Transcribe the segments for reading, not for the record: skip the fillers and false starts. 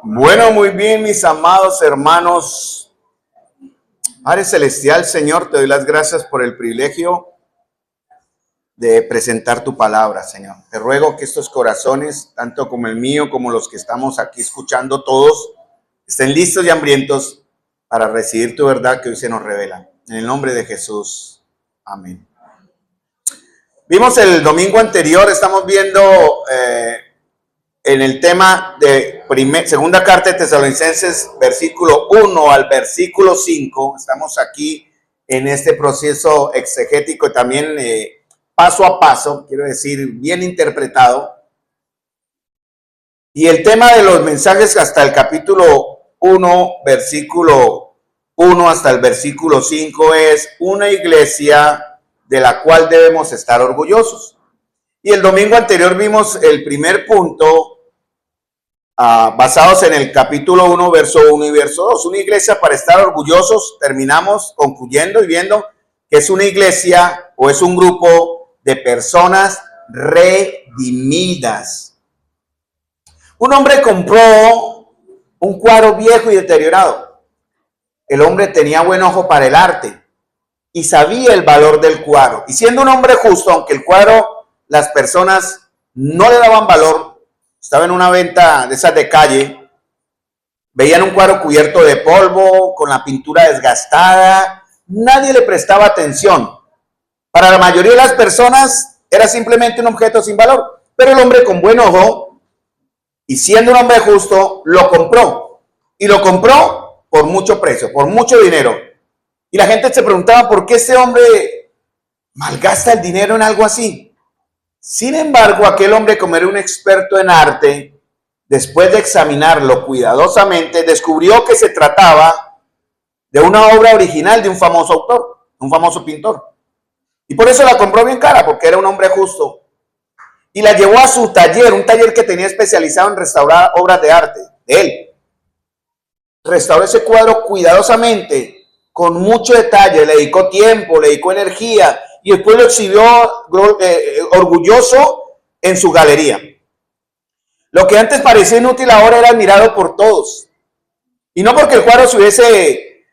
Bueno, muy bien, mis amados hermanos. Padre Celestial, Señor, te doy las gracias por el privilegio de presentar tu palabra, Señor. Te ruego que estos corazones, tanto como el mío, como los que estamos aquí escuchando todos, estén listos y hambrientos para recibir tu verdad que hoy se nos revela. En el nombre de Jesús. Amén. Vimos el domingo anterior, estamos viendo en el tema de segunda carta de Tesalonicenses, versículo 1 al versículo 5. Estamos aquí en este proceso exegético también paso a paso, quiero decir, bien interpretado. Y el tema de los mensajes hasta el capítulo 1, versículo 1 hasta el versículo 5 es una iglesia de la cual debemos estar orgullosos. Y el domingo anterior vimos el primer punto basados en el capítulo 1, verso 1 y verso 2. Una iglesia para estar orgullosos. Terminamos concluyendo y viendo que es una iglesia o es un grupo de personas redimidas. Un hombre compró un cuadro viejo y deteriorado. El hombre tenía buen ojo para el arte y sabía el valor del cuadro. Y siendo un hombre justo, aunque el cuadro las personas no le daban valor, estaba en una venta de esas de calle, veían un cuadro cubierto de polvo, con la pintura desgastada, nadie le prestaba atención. Para la mayoría de las personas era simplemente un objeto sin valor, pero el hombre con buen ojo y siendo un hombre justo, lo compró. Y lo compró por mucho precio, por mucho dinero. Y la gente se preguntaba por qué este hombre malgasta el dinero en algo así. Sin embargo, aquel hombre, como era un experto en arte, después de examinarlo cuidadosamente, descubrió que se trataba de una obra original de un famoso autor, un famoso pintor. Y por eso la compró bien cara, porque era un hombre justo. Y la llevó a su taller, un taller que tenía especializado en restaurar obras de arte de él. Restauró ese cuadro cuidadosamente, con mucho detalle, le dedicó tiempo, le dedicó energía, y después lo exhibió orgulloso en su galería. Lo que antes parecía inútil ahora era admirado por todos. Y no porque el cuadro se hubiese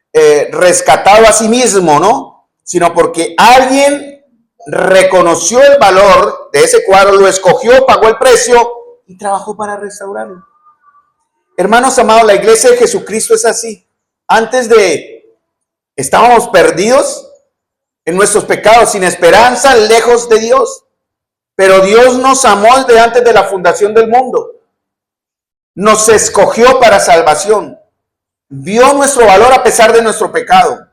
rescatado a sí mismo, ¿no? Sino porque alguien reconoció el valor de ese cuadro, lo escogió, pagó el precio y trabajó para restaurarlo. Hermanos amados, la iglesia de Jesucristo es así. Antes estábamos perdidos en nuestros pecados, sin esperanza, lejos de Dios. Pero Dios nos amó desde antes de la fundación del mundo. Nos escogió para salvación. Vio nuestro valor a pesar de nuestro pecado.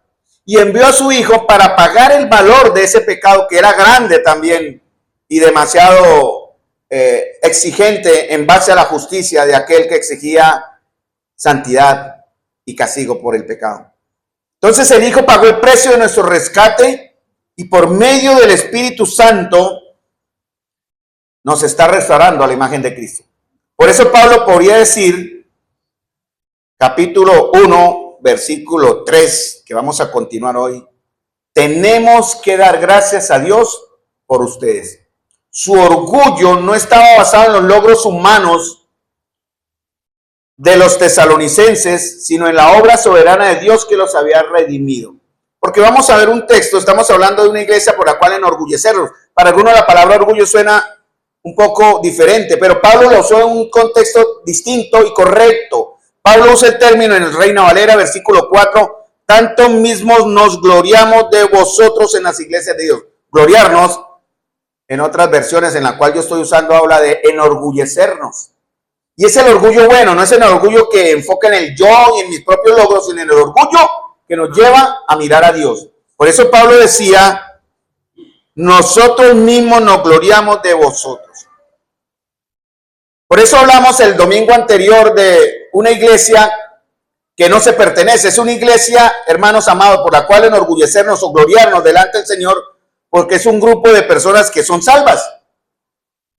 Y envió a su Hijo para pagar el valor de ese pecado que era grande también y demasiado exigente en base a la justicia de aquel que exigía santidad y castigo por el pecado. Entonces el Hijo pagó el precio de nuestro rescate y por medio del Espíritu Santo nos está restaurando a la imagen de Cristo. Por eso Pablo podría decir, capítulo 1, versículo 3, que vamos a continuar hoy, tenemos que dar gracias a Dios por ustedes. Su orgullo no estaba basado en los logros humanos de los tesalonicenses, sino en la obra soberana de Dios que los había redimido. Porque vamos a ver un texto, estamos hablando de una iglesia por la cual enorgullecerlos. Para algunos la palabra orgullo suena un poco diferente, pero Pablo lo usó en un contexto distinto y correcto. Pablo usa el término en el Reina Valera, versículo 4, tanto mismos nos gloriamos de vosotros en las iglesias de Dios. Gloriarnos, en otras versiones en la cual yo estoy usando, habla de enorgullecernos. Y es el orgullo bueno, no es el orgullo que enfoca en el yo y en mis propios logros, sino en el orgullo que nos lleva a mirar a Dios. Por eso Pablo decía, nosotros mismos nos gloriamos de vosotros. Por eso hablamos el domingo anterior de una iglesia que no se pertenece. Es una iglesia, hermanos amados, por la cual enorgullecernos o gloriarnos delante del Señor, porque es un grupo de personas que son salvas.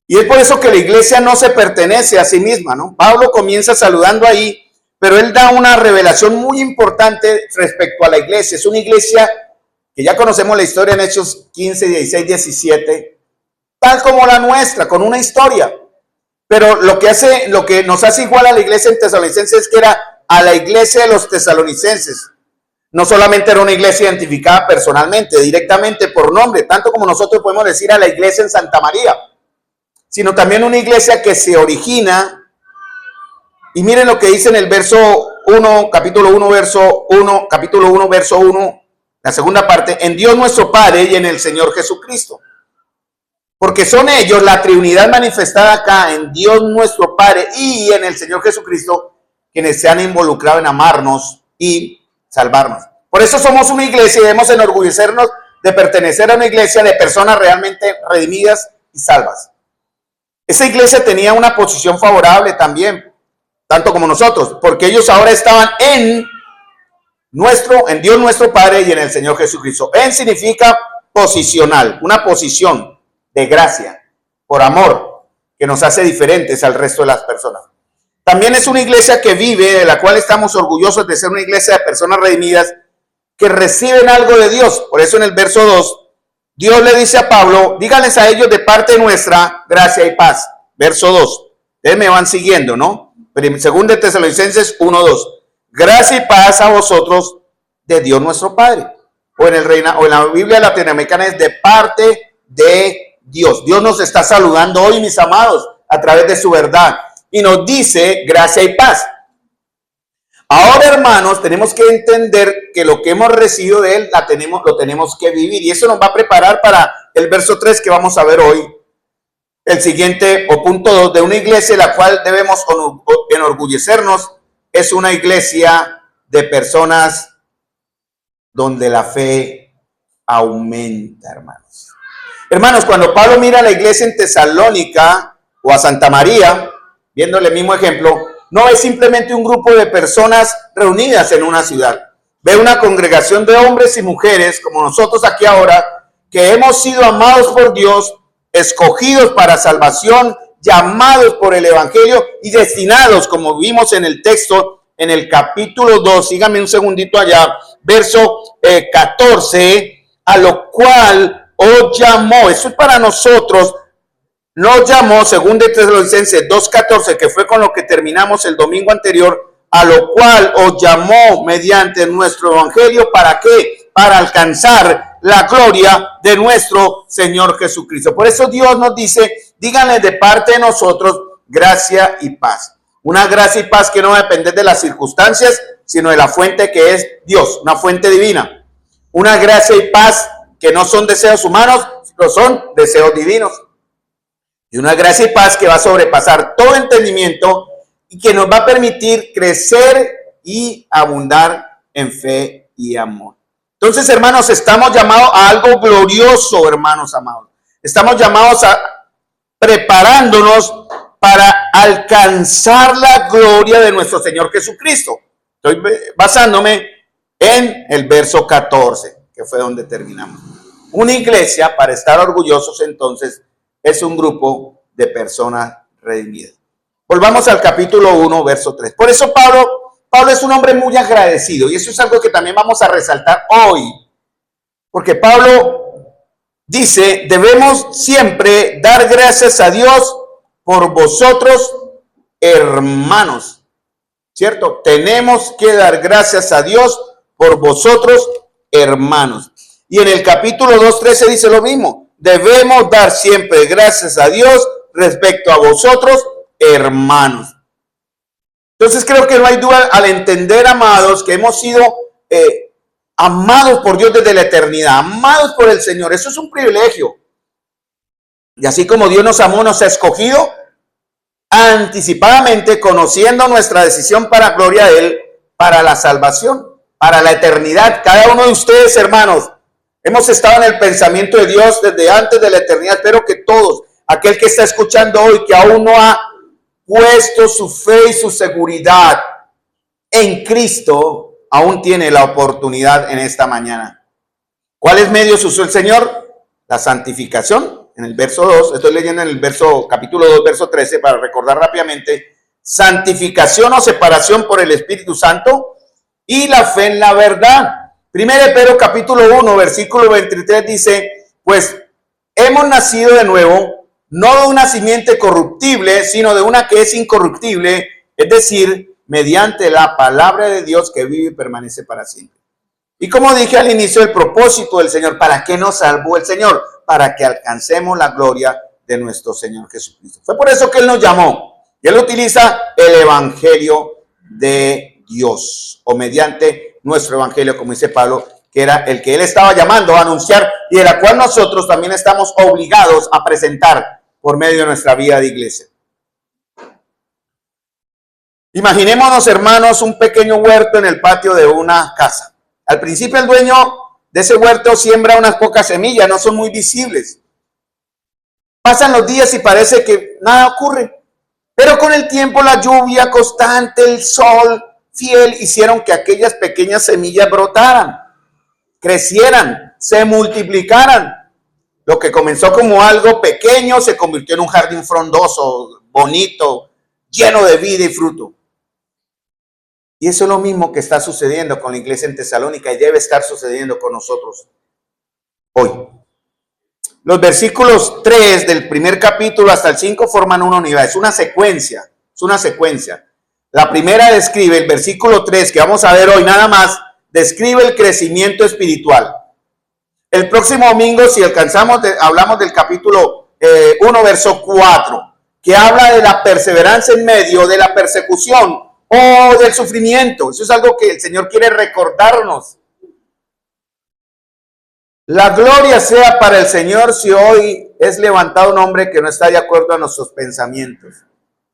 Y es por eso que la iglesia no se pertenece a sí misma, ¿no? Pablo comienza saludando ahí, pero él da una revelación muy importante respecto a la iglesia. Es una iglesia que ya conocemos la historia en Hechos 15, 16, 17, tal como la nuestra, con una historia. Pero lo que nos hace igual a la iglesia en Tesalonicenses es que era a la iglesia de los tesalonicenses. No solamente era una iglesia identificada personalmente, directamente por nombre, tanto como nosotros podemos decir a la iglesia en Santa María, sino también una iglesia que se origina. Y miren lo que dice en el verso 1, capítulo 1, verso 1, capítulo 1, verso 1, la segunda parte, en Dios nuestro Padre y en el Señor Jesucristo. Porque son ellos, la Trinidad manifestada acá, en Dios nuestro Padre y en el Señor Jesucristo, quienes se han involucrado en amarnos y salvarnos. Por eso somos una iglesia y debemos enorgullecernos de pertenecer a una iglesia de personas realmente redimidas y salvas. Esa iglesia tenía una posición favorable también, tanto como nosotros, porque ellos ahora estaban en Dios nuestro Padre y en el Señor Jesucristo. En significa posicional, una posición de gracia, por amor, que nos hace diferentes al resto de las personas. También es una iglesia que vive, de la cual estamos orgullosos de ser una iglesia de personas redimidas que reciben algo de Dios. Por eso en el verso 2, Dios le dice a Pablo, díganles a ellos de parte nuestra, gracia y paz. Verso 2, ustedes me van siguiendo, ¿no? Según de Tesalonicenses 1:2, gracia y paz a vosotros de Dios nuestro Padre. O en la Biblia latinoamericana es de parte de Dios. Dios nos está saludando hoy, mis amados, a través de su verdad. Y nos dice gracia y paz. Ahora, hermanos, tenemos que entender que lo que hemos recibido de Él lo tenemos que vivir. Y eso nos va a preparar para el verso 3 que vamos a ver hoy. El siguiente, o punto 2, de una iglesia la cual debemos enorgullecernos, es una iglesia de personas donde la fe aumenta, hermanos. Hermanos, cuando Pablo mira a la iglesia en Tesalónica o a Santa María, viéndole el mismo ejemplo, no es simplemente un grupo de personas reunidas en una ciudad. Ve una congregación de hombres y mujeres, como nosotros aquí ahora, que hemos sido amados por Dios, escogidos para salvación, llamados por el evangelio y destinados, como vimos en el texto, en el capítulo 2, síganme un segundito allá, verso 14, a lo cual os llamó, eso es para nosotros, nos llamó, según de Tesalonicenses 2:14, que fue con lo que terminamos el domingo anterior, a lo cual os llamó mediante nuestro evangelio, ¿para qué? Para alcanzar la gloria de nuestro Señor Jesucristo. Por eso Dios nos dice, díganle de parte de nosotros, gracia y paz. Una gracia y paz que no depende de las circunstancias, sino de la fuente que es Dios, una fuente divina. Una gracia y paz que no son deseos humanos, sino son deseos divinos. Y una gracia y paz que va a sobrepasar todo entendimiento y que nos va a permitir crecer y abundar en fe y amor. Entonces, hermanos, estamos llamados a algo glorioso, hermanos amados. Estamos llamados a preparándonos para alcanzar la gloria de nuestro Señor Jesucristo. Estoy basándome en el verso 14, que fue donde terminamos. Una iglesia, para estar orgullosos entonces, es un grupo de personas redimidas. Volvamos al capítulo 1, verso 3. Por eso Pablo es un hombre muy agradecido, y eso es algo que también vamos a resaltar hoy, porque Pablo dice, debemos siempre dar gracias a Dios por vosotros, hermanos, ¿cierto? Tenemos que dar gracias a Dios por vosotros, hermanos. Y en el capítulo 2:13 dice lo mismo, debemos dar siempre gracias a Dios respecto a vosotros, hermanos. Entonces creo que no hay duda al entender, amados, que hemos sido amados por Dios desde la eternidad, amados por el Señor. Eso es un privilegio. Y así como Dios nos amó, nos ha escogido anticipadamente, conociendo nuestra decisión para gloria de Él, para la salvación, para la eternidad. Cada uno de ustedes, hermanos, hemos estado en el pensamiento de Dios desde antes de la eternidad. Espero que todos, aquel que está escuchando hoy, que aún no ha puesto su fe y su seguridad en Cristo, aún tiene la oportunidad en esta mañana. ¿Cuáles medios usó el Señor? La santificación, en el verso 2, estoy leyendo en el capítulo 2, verso 13, para recordar rápidamente, santificación o separación por el Espíritu Santo y la fe en la verdad. Primero de Pedro capítulo 1, versículo 23 dice, pues hemos nacido de nuevo, no de una simiente corruptible, sino de una que es incorruptible, es decir, mediante la palabra de Dios que vive y permanece para siempre. Y como dije al inicio, el propósito del Señor, ¿para qué nos salvó el Señor? Para que alcancemos la gloria de nuestro Señor Jesucristo. Fue por eso que Él nos llamó. Y Él utiliza el Evangelio de Dios, o mediante nuestro Evangelio, como dice Pablo, que era el que Él estaba llamando a anunciar y de la cual nosotros también estamos obligados a presentar por medio de nuestra vida de iglesia. Imaginémonos, hermanos, un pequeño huerto en el patio de una casa. Al principio el dueño de ese huerto siembra unas pocas semillas, no son muy visibles. Pasan los días y parece que nada ocurre. Pero con el tiempo, la lluvia constante, el sol fiel, hicieron que aquellas pequeñas semillas brotaran, crecieran, se multiplicaran. Lo que comenzó como algo pequeño se convirtió en un jardín frondoso, bonito, lleno de vida y fruto. Y eso es lo mismo que está sucediendo con la iglesia en Tesalónica y debe estar sucediendo con nosotros hoy. Los versículos 3 del primer capítulo hasta el 5 forman una unidad, es una secuencia, La primera describe, el versículo 3 que vamos a ver hoy nada más, describe el crecimiento espiritual. El próximo domingo, si alcanzamos, hablamos del capítulo 1, verso 4, que habla de la perseverancia en medio de la persecución o del sufrimiento. Eso es algo que el Señor quiere recordarnos. La gloria sea para el Señor si hoy es levantado un hombre que no está de acuerdo a nuestros pensamientos.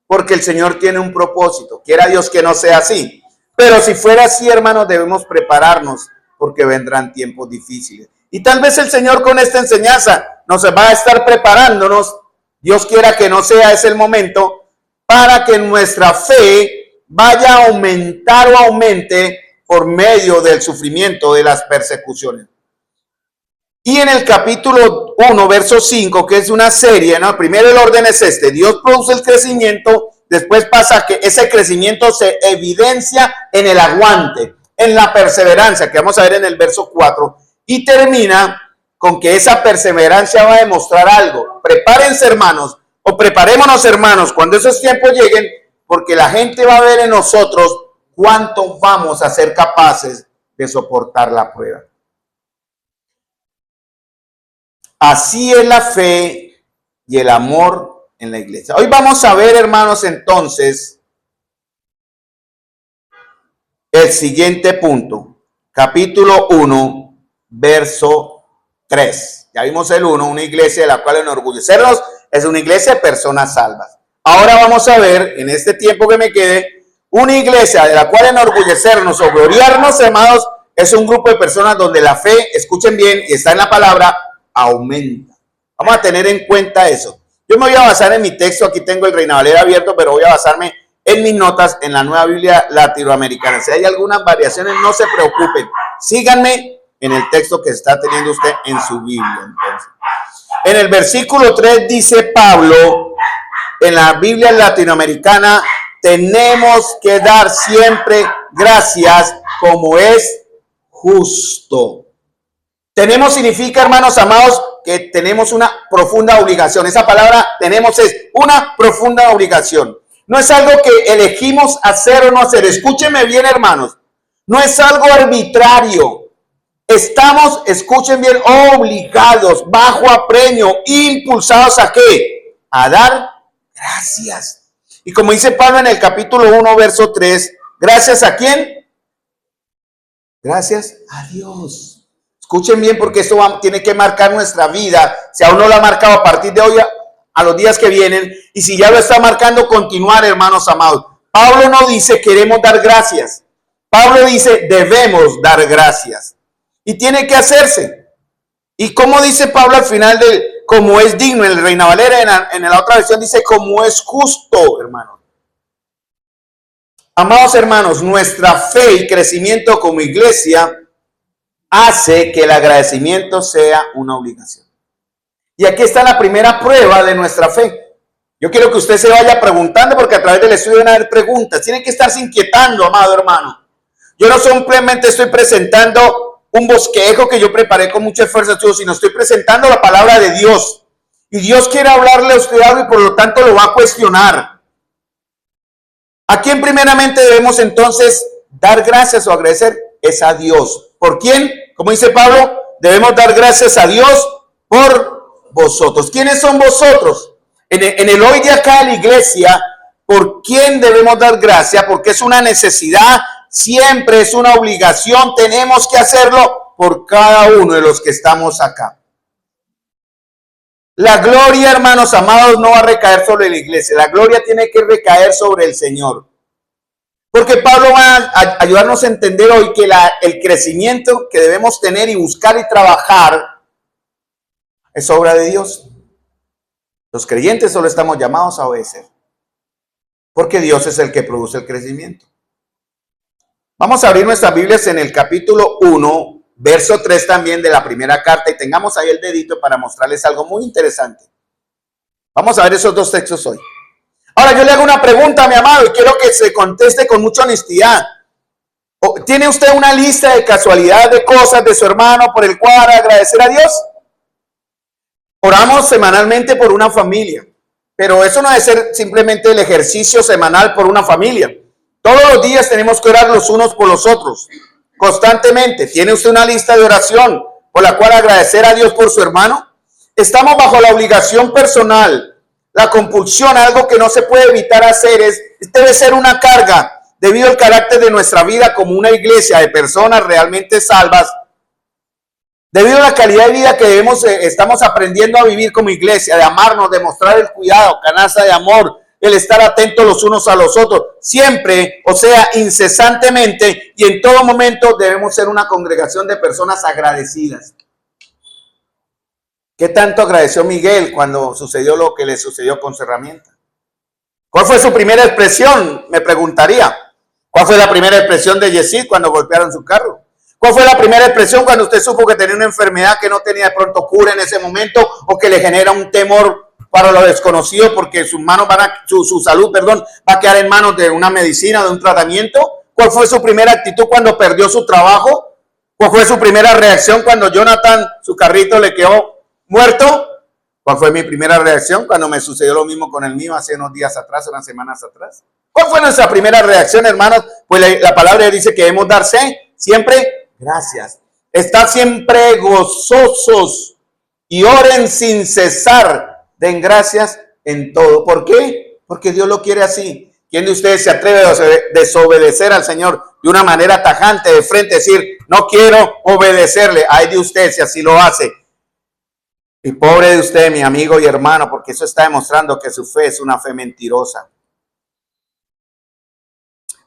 Porque el Señor tiene un propósito. Quiera Dios que no sea así. Pero si fuera así, hermanos, debemos prepararnos porque vendrán tiempos difíciles. Y tal vez el Señor con esta enseñanza nos va a estar preparándonos. Dios quiera que no sea ese el momento para que nuestra fe vaya a aumentar o aumente por medio del sufrimiento, de las persecuciones. Y en el capítulo 1, verso 5, que es una serie, ¿no? Primero el orden es este: Dios produce el crecimiento, después pasa que ese crecimiento se evidencia en el aguante, en la perseverancia, que vamos a ver en el verso 4, y termina con que esa perseverancia va a demostrar algo. Prepárense, hermanos, o preparémonos, hermanos, cuando esos tiempos lleguen, porque la gente va a ver en nosotros cuánto vamos a ser capaces de soportar la prueba. Así es la fe y el amor en la iglesia. Hoy vamos a ver, hermanos, entonces, el siguiente punto. Capítulo 1, verso 3. Ya vimos el 1, una iglesia de la cual enorgullecernos es una iglesia de personas salvas. Ahora vamos a ver, en este tiempo que me quede, una iglesia de la cual enorgullecernos o gloriarnos, amados, es un grupo de personas donde la fe, escuchen bien, y está en la palabra, aumenta. Vamos a tener en cuenta eso. Yo me voy a basar en mi texto, aquí tengo el Reina Valera abierto, pero voy a basarme en mis notas en la Nueva Biblia Latinoamericana. Si hay algunas variaciones, no se preocupen. Síganme en el texto que está teniendo usted en su Biblia. Entonces, en el versículo 3 dice Pablo, en la Biblia Latinoamericana, tenemos que dar siempre gracias como es justo. Tenemos significa, hermanos amados, que tenemos una profunda obligación. Esa palabra tenemos es una profunda obligación. No es algo que elegimos hacer o no hacer. Escúchenme bien, hermanos. No es algo arbitrario. Estamos, escuchen bien, obligados, bajo apremio, impulsados ¿a qué? A dar gracias. Y como dice Pablo en el capítulo 1, verso 3, ¿gracias a quién? Gracias a Dios. Escuchen bien porque esto tiene que marcar nuestra vida. Si aún no lo ha marcado, a partir de hoy a los días que vienen, y si ya lo está marcando, continuar, hermanos amados. Pablo no dice queremos dar gracias. Pablo dice debemos dar gracias. Y tiene que hacerse. Y como dice Pablo al final del como es digno, en el Reina Valera, en la otra versión dice como es justo, hermanos. Amados hermanos, nuestra fe y crecimiento como iglesia hace que el agradecimiento sea una obligación. Y aquí está la primera prueba de nuestra fe. Yo quiero que usted se vaya preguntando, porque a través del estudio van a haber preguntas. Tienen que estarse inquietando, amado hermano. Yo no simplemente estoy presentando un bosquejo que yo preparé con mucho esfuerzo, sino estoy presentando la palabra de Dios. Y Dios quiere hablarle a usted algo y por lo tanto lo va a cuestionar. ¿A quién primeramente debemos entonces dar gracias o agradecer? Es a Dios. ¿Por quién? Como dice Pablo, debemos dar gracias a Dios por vosotros. ¿Quiénes son vosotros? En el hoy de acá de la iglesia, ¿por quién debemos dar gracias? Porque es una necesidad, siempre es una obligación, tenemos que hacerlo por cada uno de los que estamos acá. La gloria, hermanos amados, no va a recaer sobre la iglesia. La gloria tiene que recaer sobre el Señor. Porque Pablo va a ayudarnos a entender hoy que el crecimiento que debemos tener y buscar y trabajar es obra de Dios. Los creyentes solo estamos llamados a obedecer. Porque Dios es el que produce el crecimiento. Vamos a abrir nuestras Biblias en el capítulo 1. Verso 3 también de la primera carta, y tengamos ahí el dedito para mostrarles algo muy interesante. Vamos a ver esos dos textos hoy. Ahora yo le hago una pregunta, mi amado, y quiero que se conteste con mucha honestidad. ¿Tiene usted una lista de casualidad de cosas de su hermano por el cual agradecer a Dios? Oramos semanalmente por una familia, pero eso no debe ser simplemente el ejercicio semanal por una familia. Todos los días tenemos que orar los unos por los otros. Constantemente. ¿Tiene usted una lista de oración por la cual agradecer a Dios por su hermano? Estamos bajo la obligación personal, la compulsión, algo que no se puede evitar hacer, debe ser una carga debido al carácter de nuestra vida como una iglesia de personas realmente salvas, debido a la calidad de vida que estamos aprendiendo a vivir como iglesia, de amarnos, de mostrar el cuidado, canasta de amor, el estar atentos los unos a los otros, siempre, o sea, incesantemente y en todo momento debemos ser una congregación de personas agradecidas. ¿Qué tanto agradeció Miguel cuando sucedió lo que le sucedió con su herramienta? ¿Cuál fue su primera expresión? Me preguntaría. ¿Cuál fue la primera expresión de Yesid cuando golpearon su carro? ¿Cuál fue la primera expresión cuando usted supo que tenía una enfermedad que no tenía de pronto cura en ese momento o que le genera un temor para lo desconocido porque sus manos su salud, va a quedar en manos de una medicina, de un tratamiento? ¿Cuál fue su primera actitud cuando perdió su trabajo? ¿Cuál fue su primera reacción cuando Jonathan, su carrito, le quedó muerto? ¿Cuál fue mi primera reacción cuando me sucedió lo mismo con el mío hace unos días atrás, unas semanas atrás? ¿Cuál fue nuestra primera reacción, hermanos? Pues la palabra dice que debemos darse siempre gracias. Estar siempre gozosos y oren sin cesar. Den gracias en todo. ¿Por qué? Porque Dios lo quiere así. ¿Quién de ustedes se atreve a desobedecer al Señor de una manera tajante, de frente, decir, no quiero obedecerle? Ay de usted si así lo hace. Y pobre de usted, mi amigo y hermano, porque eso está demostrando que su fe es una fe mentirosa.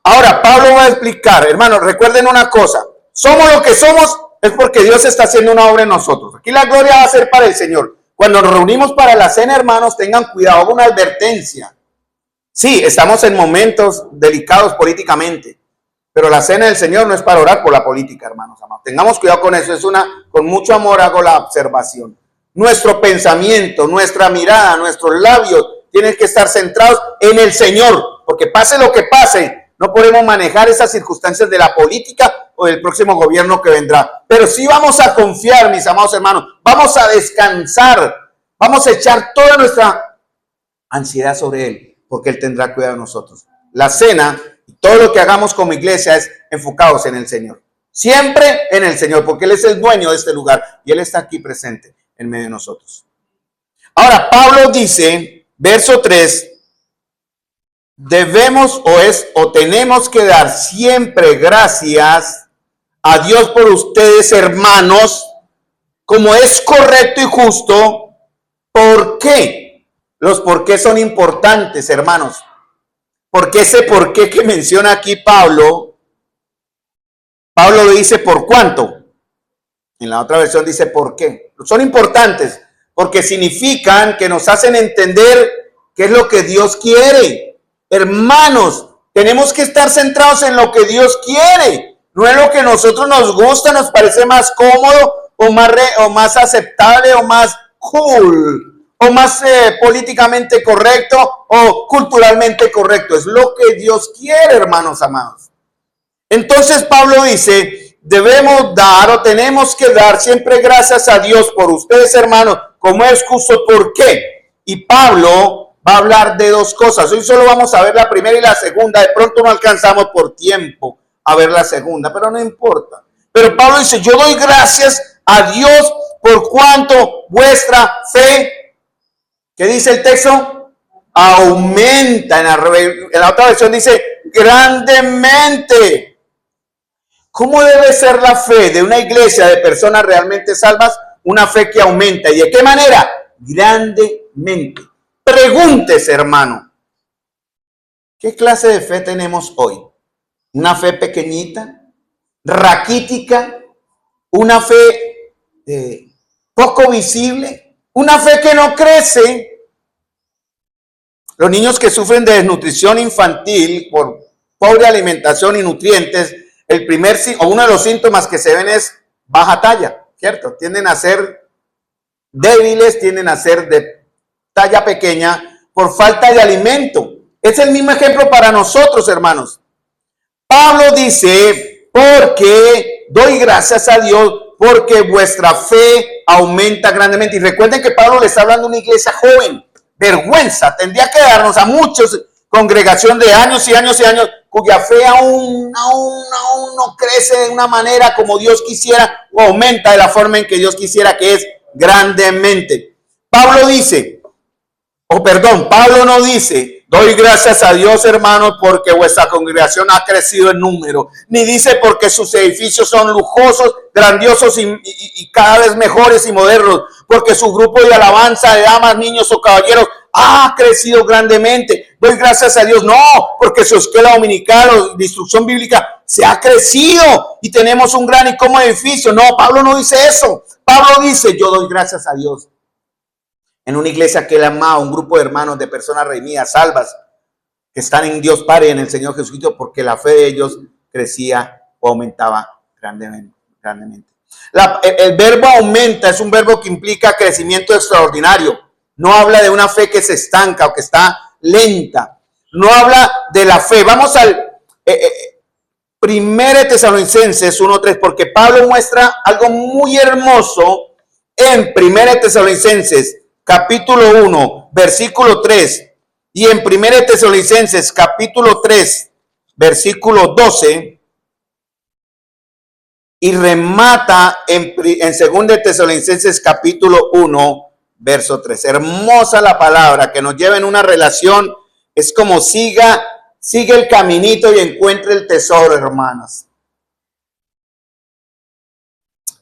Ahora, Pablo va a explicar, hermanos, recuerden una cosa. Somos lo que somos es porque Dios está haciendo una obra en nosotros. Aquí la gloria va a ser para el Señor. Cuando nos reunimos para la cena, hermanos, tengan cuidado, hago una advertencia. Sí, estamos en momentos delicados políticamente, pero la cena del Señor no es para orar por la política, hermanos amados. Tengamos cuidado con eso, con mucho amor hago la observación. Nuestro pensamiento, nuestra mirada, nuestros labios tienen que estar centrados en el Señor, porque pase lo que pase, no podemos manejar esas circunstancias de la política o del próximo gobierno que vendrá. Pero sí vamos a confiar, mis amados hermanos, vamos a descansar, vamos a echar toda nuestra ansiedad sobre Él, porque Él tendrá cuidado de nosotros. La cena y todo lo que hagamos como iglesia es enfocados en el Señor. Siempre en el Señor, porque Él es el dueño de este lugar y Él está aquí presente en medio de nosotros. Ahora, Pablo dice, verso 3, debemos o tenemos que dar siempre gracias a Dios por ustedes, hermanos, como es correcto y justo. ¿Por qué? Los por qué son importantes, hermanos. Porque ese por qué que menciona aquí Pablo lo dice por cuánto. En la otra versión dice por qué. Son importantes porque significan que nos hacen entender qué es lo que Dios quiere. Hermanos, tenemos que estar centrados en lo que Dios quiere, no en lo que a nosotros nos gusta, nos parece más cómodo o más aceptable o más cool o más políticamente correcto o culturalmente correcto. Es lo que Dios quiere, hermanos amados. Entonces Pablo dice, debemos dar o tenemos que dar siempre gracias a Dios por ustedes, hermanos, como es justo. ¿Por qué? Y Pablo va a hablar de dos cosas. Hoy solo vamos a ver la primera y la segunda. De pronto no alcanzamos por tiempo a ver la segunda, pero no importa. Pero Pablo dice, yo doy gracias a Dios por cuanto vuestra fe, ¿qué dice el texto? Aumenta. En la otra versión dice grandemente. ¿Cómo debe ser la fe de una iglesia de personas realmente salvas? Una fe que aumenta. ¿Y de qué manera? Grandemente. Pregúntese, hermano, ¿qué clase de fe tenemos hoy? ¿Una fe pequeñita, raquítica? ¿Una fe poco visible? ¿Una fe que no crece? Los niños que sufren de desnutrición infantil por pobre alimentación y nutrientes, el primer o uno de los síntomas que se ven es baja talla, ¿cierto? Tienden a ser débiles, tienden a ser de talla pequeña por falta de alimento. Es el mismo ejemplo para nosotros, hermanos. Pablo dice, porque doy gracias a Dios, porque vuestra fe aumenta grandemente. Y recuerden que Pablo le está hablando a una iglesia joven. Vergüenza tendría que darnos a muchos congregación de años y años y años, cuya fe aún no crece de una manera como Dios quisiera, o aumenta de la forma en que Dios quisiera, que es grandemente. Pablo no dice, doy gracias a Dios, hermanos, porque vuestra congregación ha crecido en número, ni dice porque sus edificios son lujosos, grandiosos y cada vez mejores y modernos, porque su grupo de alabanza de damas, niños o caballeros ha crecido grandemente. Doy gracias a Dios, no, porque su escuela dominical o de instrucción bíblica se ha crecido y tenemos un gran y cómodo edificio. No, Pablo no dice eso. Pablo dice, yo doy gracias a Dios en una iglesia que él amaba, un grupo de hermanos, de personas redimidas, salvas, que están en Dios Padre y en el Señor Jesucristo, porque la fe de ellos crecía o aumentaba grandemente. El verbo aumenta es un verbo que implica crecimiento extraordinario. No habla de una fe que se estanca o que está lenta. No habla de la fe. Vamos al 1 Tesalonicenses 1:3, porque Pablo muestra algo muy hermoso en 1 Tesalonicenses capítulo 1, versículo 3, y en 1 Tesalonicenses capítulo 3, versículo 12, y remata en 2 Tesalonicenses capítulo 1, verso 3. Hermosa la palabra que nos lleva en una relación. Es como sigue el caminito y encuentre el tesoro, hermanos.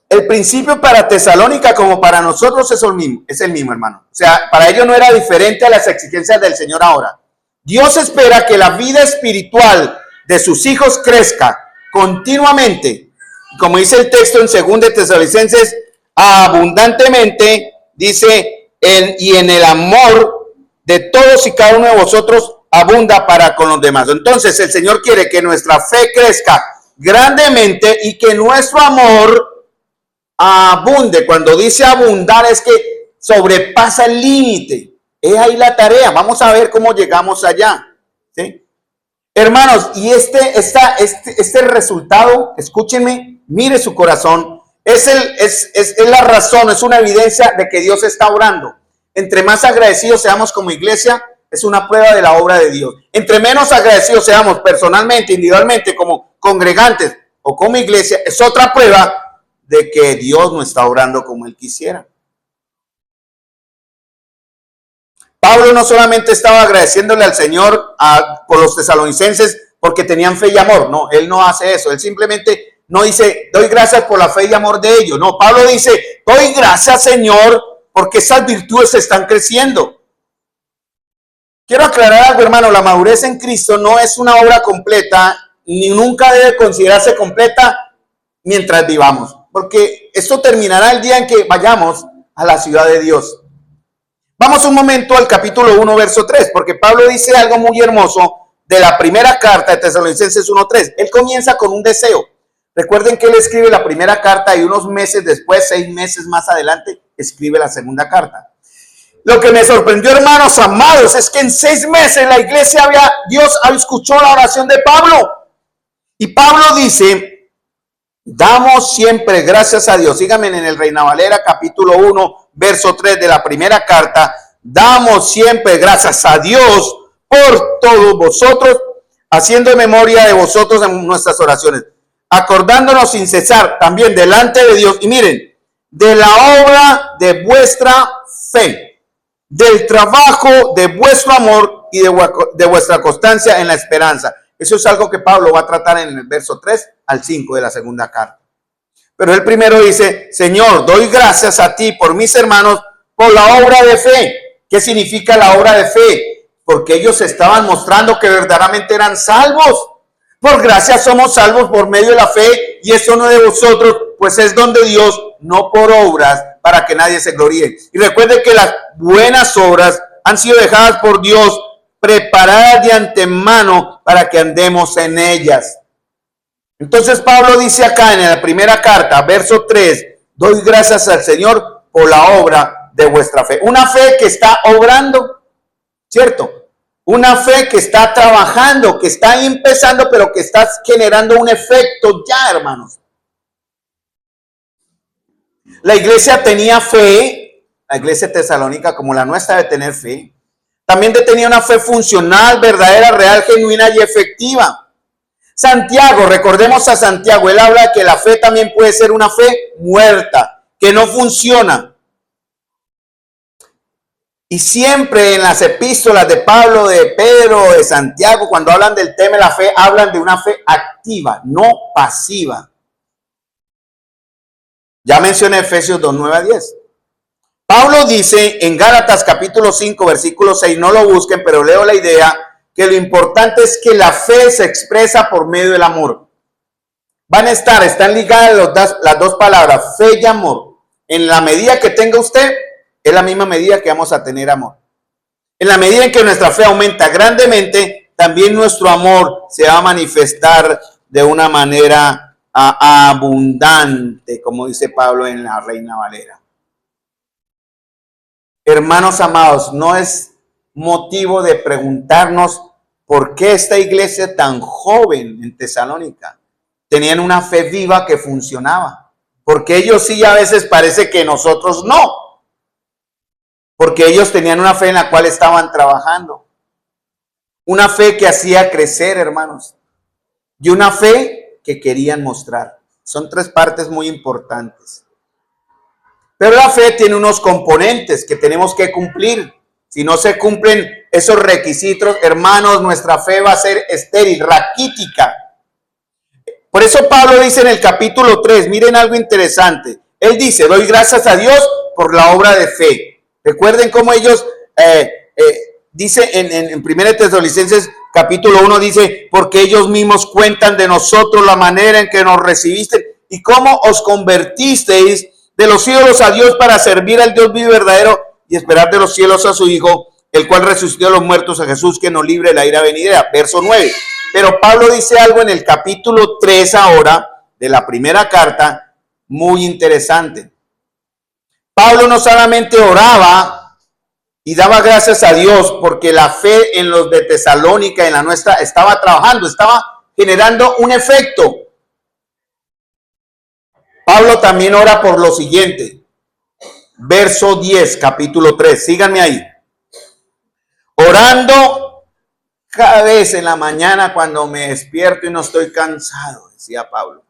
El principio para Tesalónica como para nosotros es el mismo, hermano. O sea, para ellos no era diferente a las exigencias del Señor ahora. Dios espera que la vida espiritual de sus hijos crezca continuamente. Como dice el texto en 2 Tesalonicenses, abundantemente, dice, y en el amor de todos y cada uno de vosotros abunda para con los demás. Entonces el Señor quiere que nuestra fe crezca grandemente y que nuestro amor abunde. Cuando dice abundar es que sobrepasa el límite. Es ahí la tarea. Vamos a ver cómo llegamos allá, ¿sí? Hermanos, y este resultado, escúchenme, mire su corazón, es la razón, es una evidencia de que Dios está obrando. Entre más agradecidos seamos como iglesia, es una prueba de la obra de Dios. Entre menos agradecidos seamos personalmente, individualmente, como congregantes o como iglesia, es otra prueba de que Dios no está obrando como Él quisiera. Pablo no solamente estaba agradeciéndole al Señor por los tesalonicenses porque tenían fe y amor. No, él no hace eso. Él simplemente no dice, doy gracias por la fe y amor de ellos. No, Pablo dice, doy gracias, Señor, porque esas virtudes están creciendo. Quiero aclarar algo, hermano. La madurez en Cristo no es una obra completa, ni nunca debe considerarse completa mientras vivamos. Porque esto terminará el día en que vayamos a la ciudad de Dios. Vamos un momento al capítulo 1, verso 3, porque Pablo dice algo muy hermoso de la primera carta de Tesalonicenses 1:3. Él comienza con un deseo. Recuerden que él escribe la primera carta y unos meses después, 6 meses más adelante, escribe la segunda carta. Lo que me sorprendió, hermanos amados, es que en 6 meses la iglesia Dios escuchó la oración de Pablo. Y Pablo dice, damos siempre gracias a Dios. Síganme en el Reina Valera, capítulo 1, verso 3 de la primera carta, damos siempre gracias a Dios por todos vosotros, haciendo memoria de vosotros en nuestras oraciones, acordándonos sin cesar también delante de Dios. Y miren, de la obra de vuestra fe, del trabajo de vuestro amor y de vuestra constancia en la esperanza. Eso es algo que Pablo va a tratar en el verso 3 al 5 de la segunda carta. Pero él primero dice, Señor, doy gracias a ti por mis hermanos, por la obra de fe. ¿Qué significa la obra de fe? Porque ellos estaban mostrando que verdaderamente eran salvos. Por gracia somos salvos por medio de la fe, y eso no de vosotros, pues es don de Dios, no por obras, para que nadie se gloríe. Y recuerde que las buenas obras han sido dejadas por Dios, preparadas de antemano para que andemos en ellas. Entonces Pablo dice acá en la primera carta, verso 3, doy gracias al Señor por la obra de vuestra fe. Una fe que está obrando, ¿cierto? Una fe que está trabajando, que está empezando, pero que está generando un efecto ya, hermanos. La iglesia tenía fe, la iglesia tesalónica como la nuestra debe tener fe. También tenía una fe funcional, verdadera, real, genuina y efectiva. Santiago, recordemos a Santiago, él habla de que la fe también puede ser una fe muerta, que no funciona. Y siempre en las epístolas de Pablo, de Pedro, de Santiago, cuando hablan del tema de la fe, hablan de una fe activa, no pasiva. Ya mencioné Efesios 2, 9 a 10. Pablo dice en Gálatas capítulo 5, versículo 6, no lo busquen, pero leo la idea, que lo importante es que la fe se expresa por medio del amor. Están ligadas las dos palabras, fe y amor. En la medida que tenga usted, es la misma medida que vamos a tener amor. En la medida en que nuestra fe aumenta grandemente, también nuestro amor se va a manifestar de una manera abundante, como dice Pablo en la Reina Valera. Hermanos amados, no es motivo de preguntarnos por qué esta iglesia tan joven en Tesalónica tenían una fe viva que funcionaba. Porque ellos sí a veces parece que nosotros no. Porque ellos tenían una fe en la cual estaban trabajando. Una fe que hacía crecer, hermanos. Y una fe que querían mostrar. Son tres partes muy importantes. Pero la fe tiene unos componentes que tenemos que cumplir. Si no se cumplen esos requisitos, hermanos, nuestra fe va a ser estéril, raquítica. Por eso Pablo dice en el capítulo 3, miren algo interesante. Él dice, doy gracias a Dios por la obra de fe. Recuerden cómo ellos, dice en 1 Tesalonicenses capítulo 1, dice, porque ellos mismos cuentan de nosotros la manera en que nos recibiste y cómo os convertisteis de los cielos a Dios para servir al Dios vivo y verdadero y esperar de los cielos a su Hijo, el cual resucitó a los muertos, a Jesús, que nos libre de la ira venidera. Verso 9. Pero Pablo dice algo en el capítulo 3 ahora, de la primera carta, muy interesante. Pablo no solamente oraba y daba gracias a Dios porque la fe en los de Tesalónica, en la nuestra, estaba trabajando, estaba generando un efecto. Pablo también ora por lo siguiente. Verso 10, capítulo 3. Síganme ahí. Orando cada vez en la mañana cuando me despierto y no estoy cansado, decía Pablo.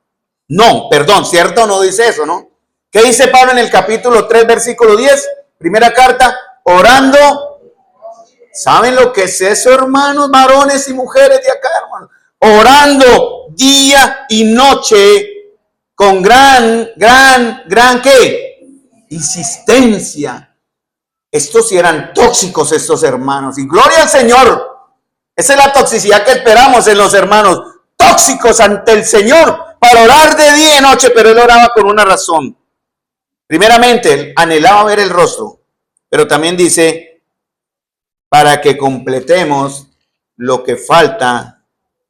No, perdón, ¿cierto? No dice eso, ¿no? ¿Qué dice Pablo en el capítulo 3, versículo 10? Primera carta, orando. ¿Saben lo que es eso, hermanos, varones y mujeres de acá, hermanos? Orando día y noche con gran, ¿qué? Insistencia. Estos sí eran tóxicos, estos hermanos. Y gloria al Señor. Esa es la toxicidad que esperamos en los hermanos. Tóxicos ante el Señor para orar de día y noche. Pero él oraba con una razón. Primeramente, él anhelaba ver el rostro. Pero también dice, para que completemos lo que falta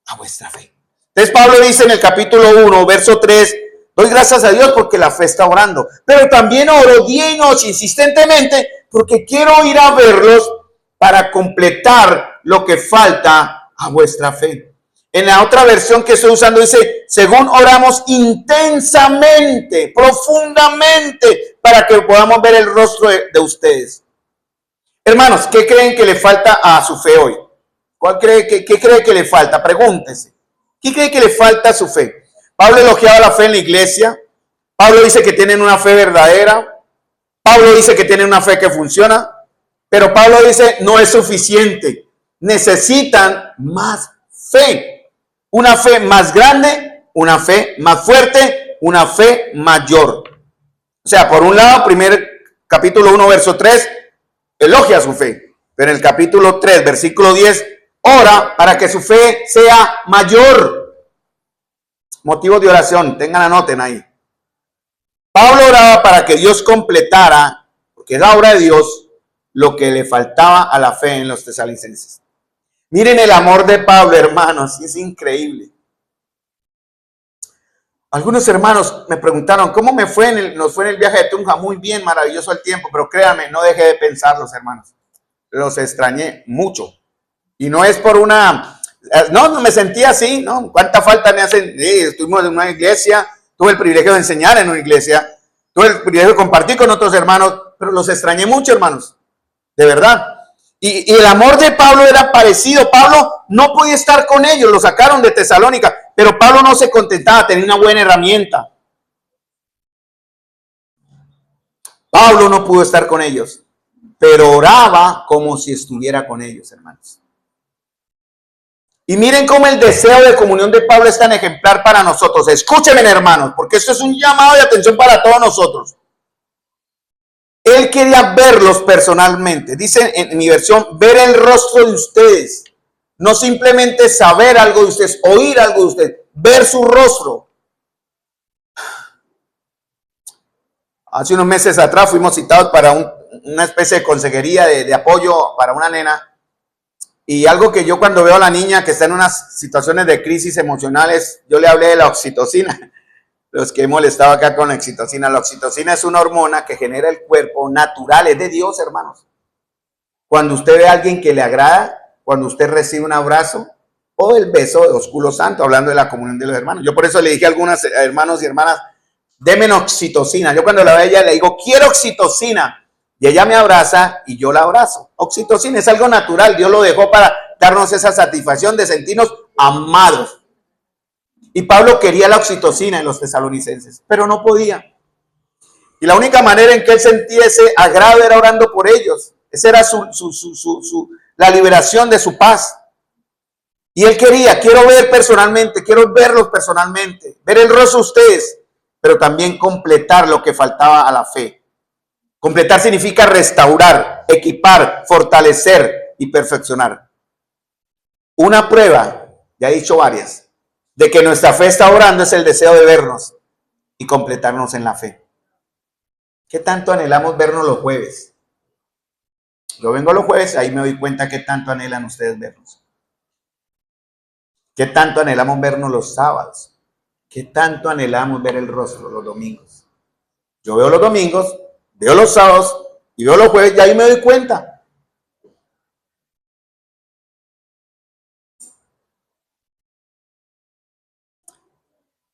a vuestra fe. Entonces Pablo dice en el capítulo 1, verso 3, doy gracias a Dios porque la fe está orando. Pero también oro día y noche insistentemente porque quiero ir a verlos para completar lo que falta a vuestra fe. En la otra versión que estoy usando dice, según oramos intensamente, profundamente, para que podamos ver el rostro de ustedes. Hermanos, ¿qué creen que le falta a su fe hoy? ¿Qué cree que le falta? Pregúntese. ¿Qué cree que le falta a su fe? Pablo elogiaba la fe en la iglesia. Pablo dice que tienen una fe verdadera. Pablo dice que tienen una fe que funciona. Pero Pablo dice, no es suficiente. Necesitan más fe. Una fe más grande, una fe más fuerte, una fe mayor. O sea, por un lado, primer capítulo 1, verso 3, elogia su fe. Pero en el capítulo 3, versículo 10, ora para que su fe sea mayor. Motivos de oración, anoten ahí. Pablo oraba para que Dios completara, porque es la obra de Dios, lo que le faltaba a la fe en los tesalonicenses. Miren el amor de Pablo, hermanos, es increíble. Algunos hermanos me preguntaron, ¿cómo nos fue en el viaje de Tunja? Muy bien, maravilloso el tiempo, pero créanme, no dejé de pensarlos, hermanos. Los extrañé mucho. Y no es por no me sentía así, ¿no? ¿Cuánta falta me hacen? Estuvimos en una iglesia, tuve el privilegio de enseñar en una iglesia, tuve el privilegio de compartir con otros hermanos, pero los extrañé mucho, hermanos, de verdad. Y el amor de Pablo era parecido. Pablo no podía estar con ellos, lo sacaron de Tesalónica, pero Pablo no se contentaba, tenía una buena herramienta. Pablo no pudo estar con ellos, pero oraba como si estuviera con ellos, hermanos. Y miren cómo el deseo de comunión de Pablo es tan ejemplar para nosotros. Escúchenme, hermanos, porque esto es un llamado de atención para todos nosotros. Él quería verlos personalmente. Dice en mi versión, ver el rostro de ustedes. No simplemente saber algo de ustedes, oír algo de ustedes, ver su rostro. Hace unos meses atrás fuimos citados para una especie de consejería de apoyo para una nena. Y algo que yo cuando veo a la niña que está en unas situaciones de crisis emocionales, yo le hablé de la oxitocina. Los que hemos estado acá con la oxitocina. La oxitocina es una hormona que genera el cuerpo natural, es de Dios, hermanos. Cuando usted ve a alguien que le agrada, cuando usted recibe un abrazo o el beso de ósculo santo, hablando de la comunión de los hermanos. Yo por eso le dije a algunos hermanos y hermanas, denme oxitocina. Yo cuando la veo a ella le digo, quiero oxitocina. Y ella me abraza y yo la abrazo. Oxitocina es algo natural. Dios lo dejó para darnos esa satisfacción de sentirnos amados. Y Pablo quería la oxitocina en los tesalonicenses, pero no podía. Y la única manera en que él sentía ese agrado era orando por ellos. Esa era la liberación de su paz. Y él quería, quiero ver personalmente, quiero verlos personalmente, ver el rostro de ustedes, pero también completar lo que faltaba a la fe. Completar significa restaurar, equipar, fortalecer y perfeccionar. Una prueba, ya he dicho varias, de que nuestra fe está orando es el deseo de vernos y completarnos en la fe. ¿Qué tanto anhelamos vernos los jueves? Yo vengo los jueves, ahí me doy cuenta qué tanto anhelan ustedes vernos. ¿Qué tanto anhelamos vernos los sábados? ¿Qué tanto anhelamos ver el rostro los domingos? Yo veo los domingos, veo los sábados y veo los jueves y ahí me doy cuenta.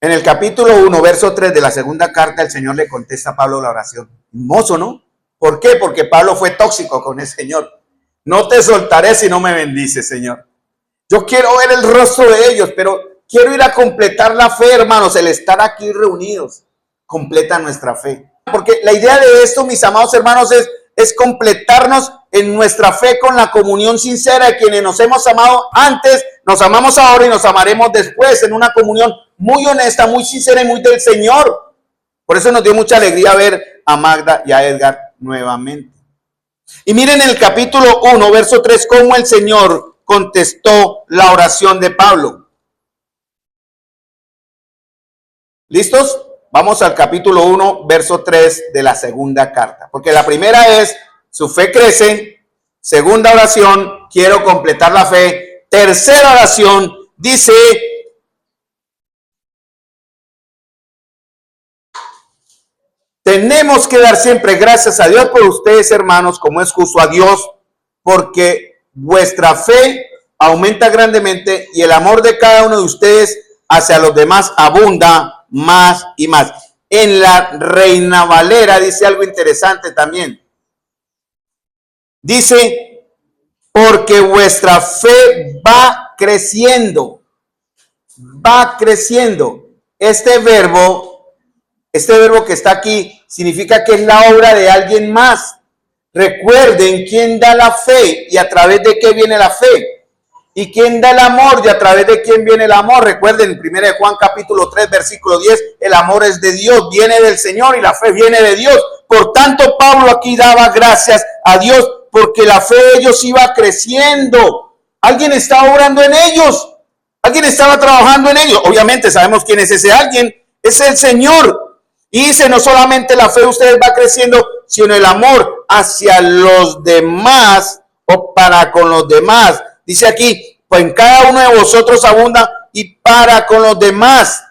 En el capítulo 1, verso 3 de la segunda carta, el Señor le contesta a Pablo la oración. Hermoso, ¿no? ¿Por qué? Porque Pablo fue tóxico con el Señor. No te soltaré si no me bendices, Señor. Yo quiero ver el rostro de ellos, pero quiero ir a completar la fe, hermanos. El estar aquí reunidos completa nuestra fe. Porque la idea de esto, mis amados hermanos, es completarnos en nuestra fe con la comunión sincera de quienes nos hemos amado antes, nos amamos ahora y nos amaremos después, en una comunión muy honesta, muy sincera y muy del Señor. Por eso nos dio mucha alegría ver a Magda y a Edgar nuevamente. Y miren en el capítulo 1, verso 3, cómo el Señor contestó la oración de Pablo. ¿Listos? Vamos al capítulo 1, verso 3 de la segunda carta. Porque la primera es, su fe crece. Segunda oración, quiero completar la fe. Tercera oración, dice, tenemos que dar siempre gracias a Dios por ustedes, hermanos, como es justo a Dios, porque vuestra fe aumenta grandemente y el amor de cada uno de ustedes hacia los demás abunda más y más. En la Reina Valera dice algo interesante también. Dice, porque vuestra fe va creciendo. Va creciendo. Este verbo que está aquí significa que es la obra de alguien más. Recuerden quién da la fe y a través de qué viene la fe. ¿Y quién da el amor y a través de quién viene el amor? Recuerden, en 1 Juan capítulo 3, versículo 10, el amor es de Dios, viene del Señor y la fe viene de Dios. Por tanto, Pablo aquí daba gracias a Dios porque la fe de ellos iba creciendo. Alguien estaba obrando en ellos. Alguien estaba trabajando en ellos. Obviamente sabemos quién es ese alguien. Es el Señor. Y dice, no solamente la fe de ustedes va creciendo, sino el amor hacia los demás o para con los demás. Dice aquí, pues en cada uno de vosotros abunda y para con los demás.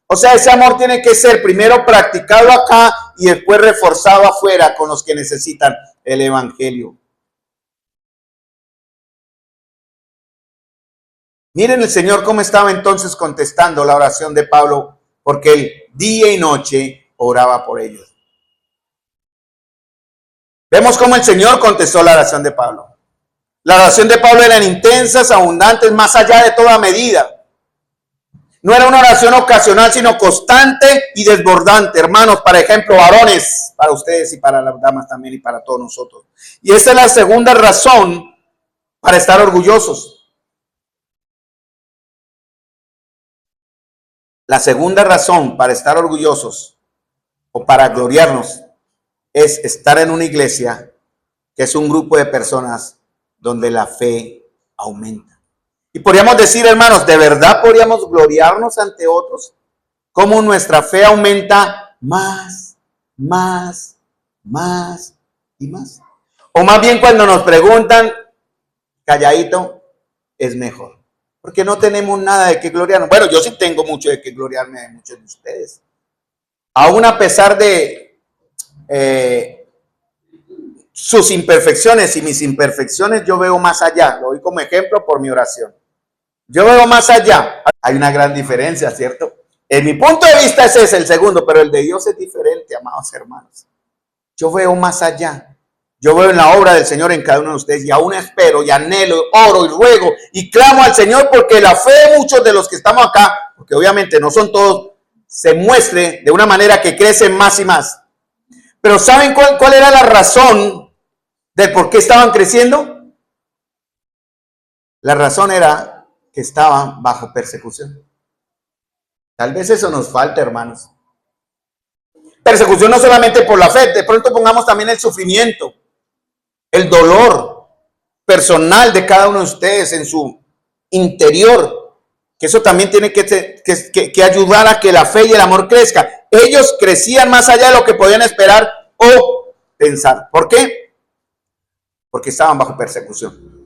O sea, ese amor tiene que ser primero practicado acá y después reforzado afuera con los que necesitan el evangelio. Miren el Señor cómo estaba entonces contestando la oración de Pablo, porque él día y noche oraba por ellos. Vemos cómo el Señor contestó la oración de Pablo. La oración de Pablo eran intensas, abundantes, más allá de toda medida. No era una oración ocasional, sino constante y desbordante. Hermanos, por ejemplo, varones, para ustedes y para las damas también y para todos nosotros. Y esta es la segunda razón para estar orgullosos. La segunda razón para estar orgullosos o para gloriarnos es estar en una iglesia que es un grupo de personas donde la fe aumenta. Y podríamos decir, hermanos, ¿de verdad podríamos gloriarnos ante otros? Cómo nuestra fe aumenta más y más. O más bien cuando nos preguntan, calladito, es mejor. Porque no tenemos nada de qué gloriarnos. Bueno, yo sí tengo mucho de qué gloriarme de muchos de ustedes. Aún a pesar de sus imperfecciones y mis imperfecciones, yo veo más allá. Lo doy como ejemplo por mi oración. Yo veo más allá. Hay una gran diferencia, ¿cierto? En mi punto de vista ese es el segundo, pero el de Dios es diferente, amados hermanos. Yo veo más allá. Yo veo en la obra del Señor en cada uno de ustedes y aún espero y anhelo, oro y ruego y clamo al Señor porque la fe de muchos de los que estamos acá, porque obviamente no son todos, se muestre de una manera que crece más y más. Pero ¿saben cuál era la razón del por qué estaban creciendo? La razón era que estaban bajo persecución. Tal vez eso nos falta, hermanos. Persecución no solamente por la fe, de pronto pongamos también el sufrimiento, el dolor personal de cada uno de ustedes en su interior, que eso también tiene que ayudar a que la fe y el amor crezca. Ellos crecían más allá de lo que podían esperar o pensar. ¿Por qué? Porque estaban bajo persecución.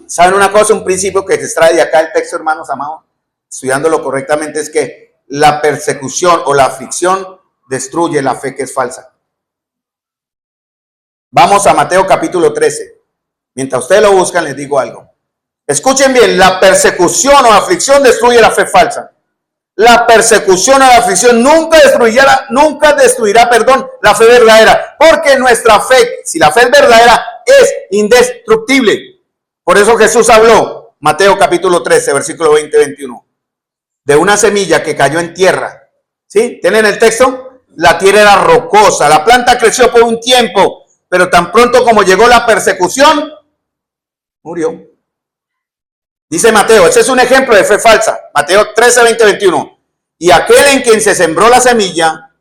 ¿Saben una cosa? Un principio que se extrae de acá el texto, hermanos amados, estudiándolo correctamente, es que la persecución o la aflicción destruye la fe que es falsa. Vamos a Mateo capítulo 13. Mientras ustedes lo buscan, les digo algo. Escuchen bien, la persecución o aflicción destruye la fe falsa. La persecución o la aflicción nunca destruirá, la fe verdadera. Porque nuestra fe, si la fe es verdadera, es indestructible. Por eso Jesús habló, Mateo capítulo 13, versículo 20-21, de una semilla que cayó en tierra. ¿Sí? ¿Tienen el texto? La tierra era rocosa, la planta creció por un tiempo, pero tan pronto como llegó la persecución, murió. Dice Mateo, ese es un ejemplo de fe falsa. Mateo 13, 20-21. Y aquel en quien se sembró la semilla,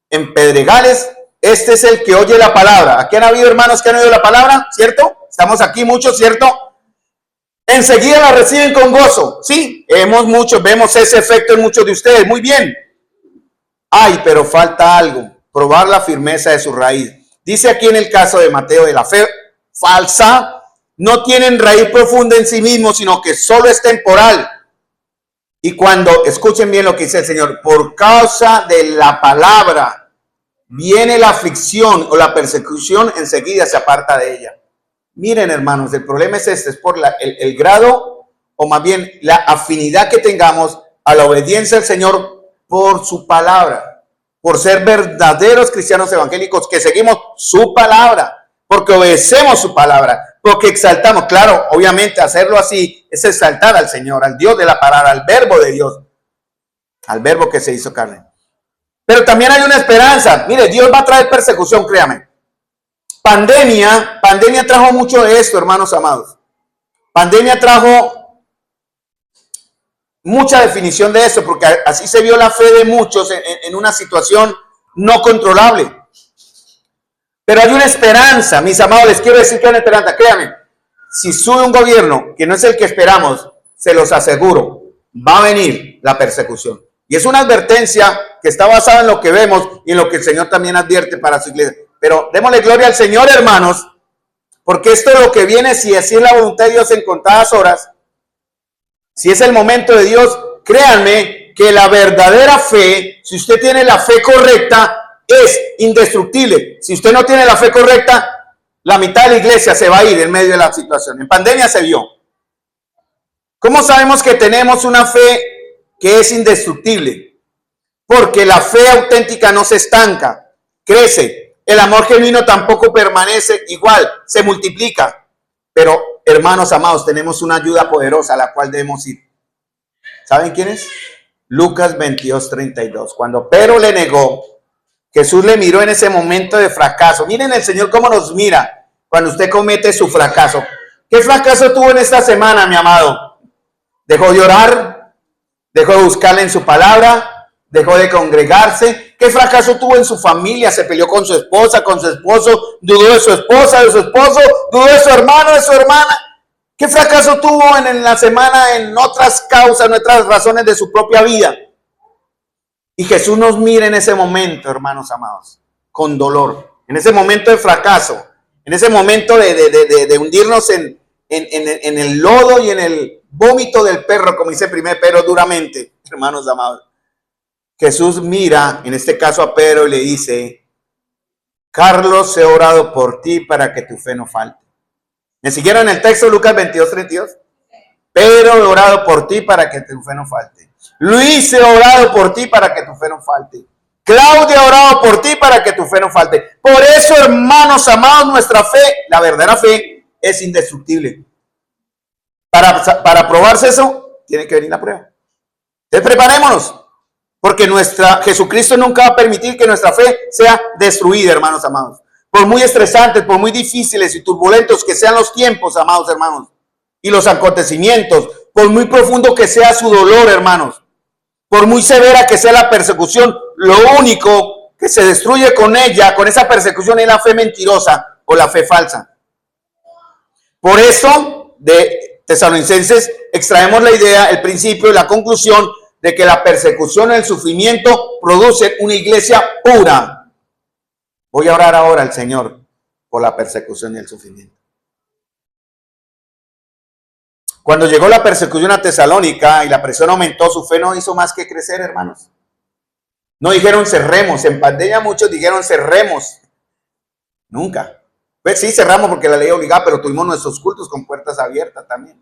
en pedregales, este es el que oye la palabra. ¿Aquí han habido hermanos que han oído la palabra? ¿Cierto? Estamos aquí muchos, ¿cierto? Enseguida la reciben con gozo. Sí, vemos ese efecto en muchos de ustedes. Muy bien. Ay, pero falta algo. Probar la firmeza de su raíz. Dice aquí en el caso de Mateo de la fe falsa, no tienen raíz profunda en sí mismos, sino que solo es temporal. Y cuando, escuchen bien lo que dice el Señor, por causa de la palabra, viene la aflicción o la persecución, enseguida se aparta de ella. Miren, hermanos, el problema es este, es por el grado, o más bien la afinidad que tengamos a la obediencia al Señor por su palabra, por ser verdaderos cristianos evangélicos que seguimos su palabra, porque obedecemos su palabra, porque exaltamos. Claro, obviamente hacerlo así es exaltar al Señor, al Dios de la palabra, al verbo de Dios, al verbo que se hizo carne. Pero también hay una esperanza. Mire, Dios va a traer persecución, créame. Pandemia trajo mucho de esto, hermanos amados. Pandemia trajo mucha definición de eso, porque así se vio la fe de muchos en una situación no controlable. Pero hay una esperanza, mis amados, les quiero decir que hay una esperanza. Créanme, si sube un gobierno que no es el que esperamos, se los aseguro, va a venir la persecución. Y es una advertencia que está basada en lo que vemos y en lo que el Señor también advierte para su iglesia. Pero démosle gloria al Señor, hermanos, porque esto es lo que viene, si así es la voluntad de Dios en contadas horas, si es el momento de Dios, créanme que la verdadera fe, si usted tiene la fe correcta, es indestructible. Si usted no tiene la fe correcta, la mitad de la iglesia se va a ir en medio de la situación. En pandemia se vio. ¿Cómo sabemos que tenemos una fe que es indestructible? Porque la fe auténtica no se estanca, crece. El amor genuino tampoco permanece igual, se multiplica. Pero, hermanos amados, tenemos una ayuda poderosa a la cual debemos ir. ¿Saben quién es? Lucas 22:32. Cuando Pedro le negó, Jesús le miró en ese momento de fracaso. Miren el Señor cómo nos mira cuando usted comete su fracaso. ¿Qué fracaso tuvo en esta semana, mi amado? ¿Dejó de orar? ¿Dejó de buscarle en su palabra? ¿Dejó de congregarse? ¿Qué fracaso tuvo en su familia? ¿Se peleó con su esposa, con su esposo? ¿Dudó de su esposa, de su esposo? ¿Dudó de su hermano, de su hermana? ¿Qué fracaso tuvo en la semana en otras causas, en otras razones de su propia vida? Y Jesús nos mira en ese momento, hermanos amados, con dolor, en ese momento de fracaso, en ese momento de hundirnos en el lodo y en el vómito del perro, como dice 1 Pedro duramente, hermanos amados. Jesús mira, en este caso a Pedro, y le dice: Carlos, he orado por ti para que tu fe no falte. ¿Me siguieron el texto, Lucas 22:32? Pedro, he orado por ti para que tu fe no falte. Luis, he orado por ti para que tu fe no falte. Claudia, ha orado por ti para que tu fe no falte. Por eso, hermanos amados, nuestra fe, la verdadera fe, es indestructible. Para probarse eso, tiene que venir la prueba. Entonces, preparémonos. Porque Jesucristo nunca va a permitir que nuestra fe sea destruida, hermanos amados. Por muy estresantes, por muy difíciles y turbulentos que sean los tiempos, amados hermanos, y los acontecimientos, por muy profundo que sea su dolor, hermanos, por muy severa que sea la persecución, lo único que se destruye con ella, con esa persecución, es la fe mentirosa o la fe falsa. Por eso, de Tesalonicenses extraemos la idea, el principio y la conclusión de que la persecución y el sufrimiento producen una iglesia pura. Voy a orar ahora al Señor por la persecución y el sufrimiento. Cuando llegó la persecución a Tesalónica y la presión aumentó, su fe no hizo más que crecer, hermanos. No dijeron cerremos. En pandemia muchos dijeron cerremos. Nunca. Pues sí, cerramos porque la ley obligaba, pero tuvimos nuestros cultos con puertas abiertas también.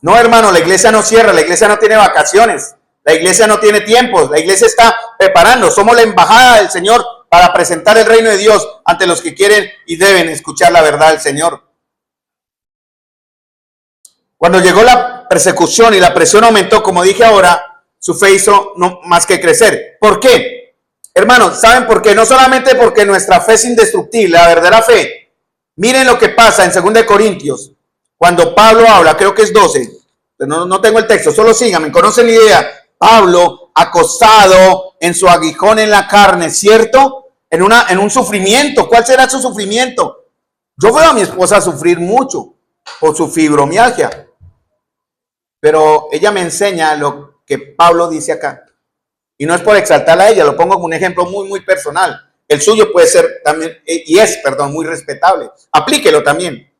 No, hermano, la iglesia no cierra, la iglesia no tiene vacaciones, la iglesia no tiene tiempos, la iglesia está preparando. Somos la embajada del Señor para presentar el reino de Dios ante los que quieren y deben escuchar la verdad del Señor. Cuando llegó la persecución y la presión aumentó, como dije ahora, su fe hizo no más que crecer. ¿Por qué? Hermanos, ¿saben por qué? No solamente porque nuestra fe es indestructible, la verdadera fe. Miren lo que pasa en 2 Corintios. Cuando Pablo habla, creo que es 12, no tengo el texto, solo síganme, conocen la idea. Pablo acosado en su aguijón en la carne, ¿cierto? En un sufrimiento. ¿Cuál será su sufrimiento? Yo veo a mi esposa sufrir mucho por su fibromialgia, pero ella me enseña lo que Pablo dice acá. Y no es por exaltarla a ella, lo pongo como un ejemplo muy, muy personal. El suyo puede ser también, muy respetable. Aplíquelo también.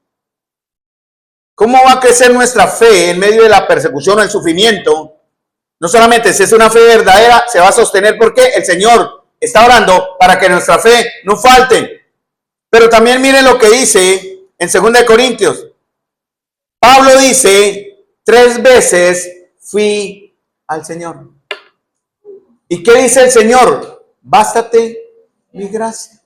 ¿Cómo va a crecer nuestra fe en medio de la persecución o el sufrimiento? No solamente si es una fe verdadera, se va a sostener porque el Señor está orando para que nuestra fe no falte. Pero también miren lo que dice en 2 de Corintios. Pablo dice, 3 veces fui al Señor. ¿Y qué dice el Señor? Bástate mi gracia,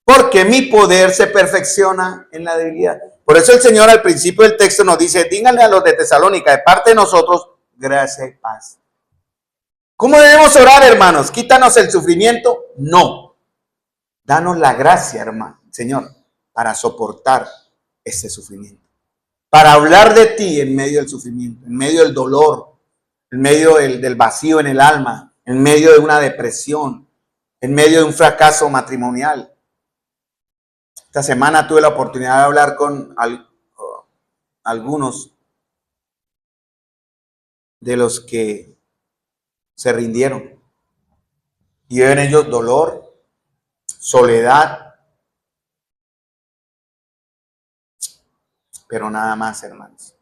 porque mi poder se perfecciona en la debilidad. Por eso el Señor al principio del texto nos dice, díganle a los de Tesalónica, de parte de nosotros, gracia y paz. ¿Cómo debemos orar, hermanos? ¿Quítanos el sufrimiento? No. Danos la gracia, hermano, Señor, para soportar este sufrimiento. Para hablar de ti en medio del sufrimiento, en medio del dolor, en medio del vacío en el alma, en medio de una depresión, en medio de un fracaso matrimonial. Esta semana tuve la oportunidad de hablar con algunos de los que se rindieron. Y ven ellos dolor, soledad, pero nada más, hermanos.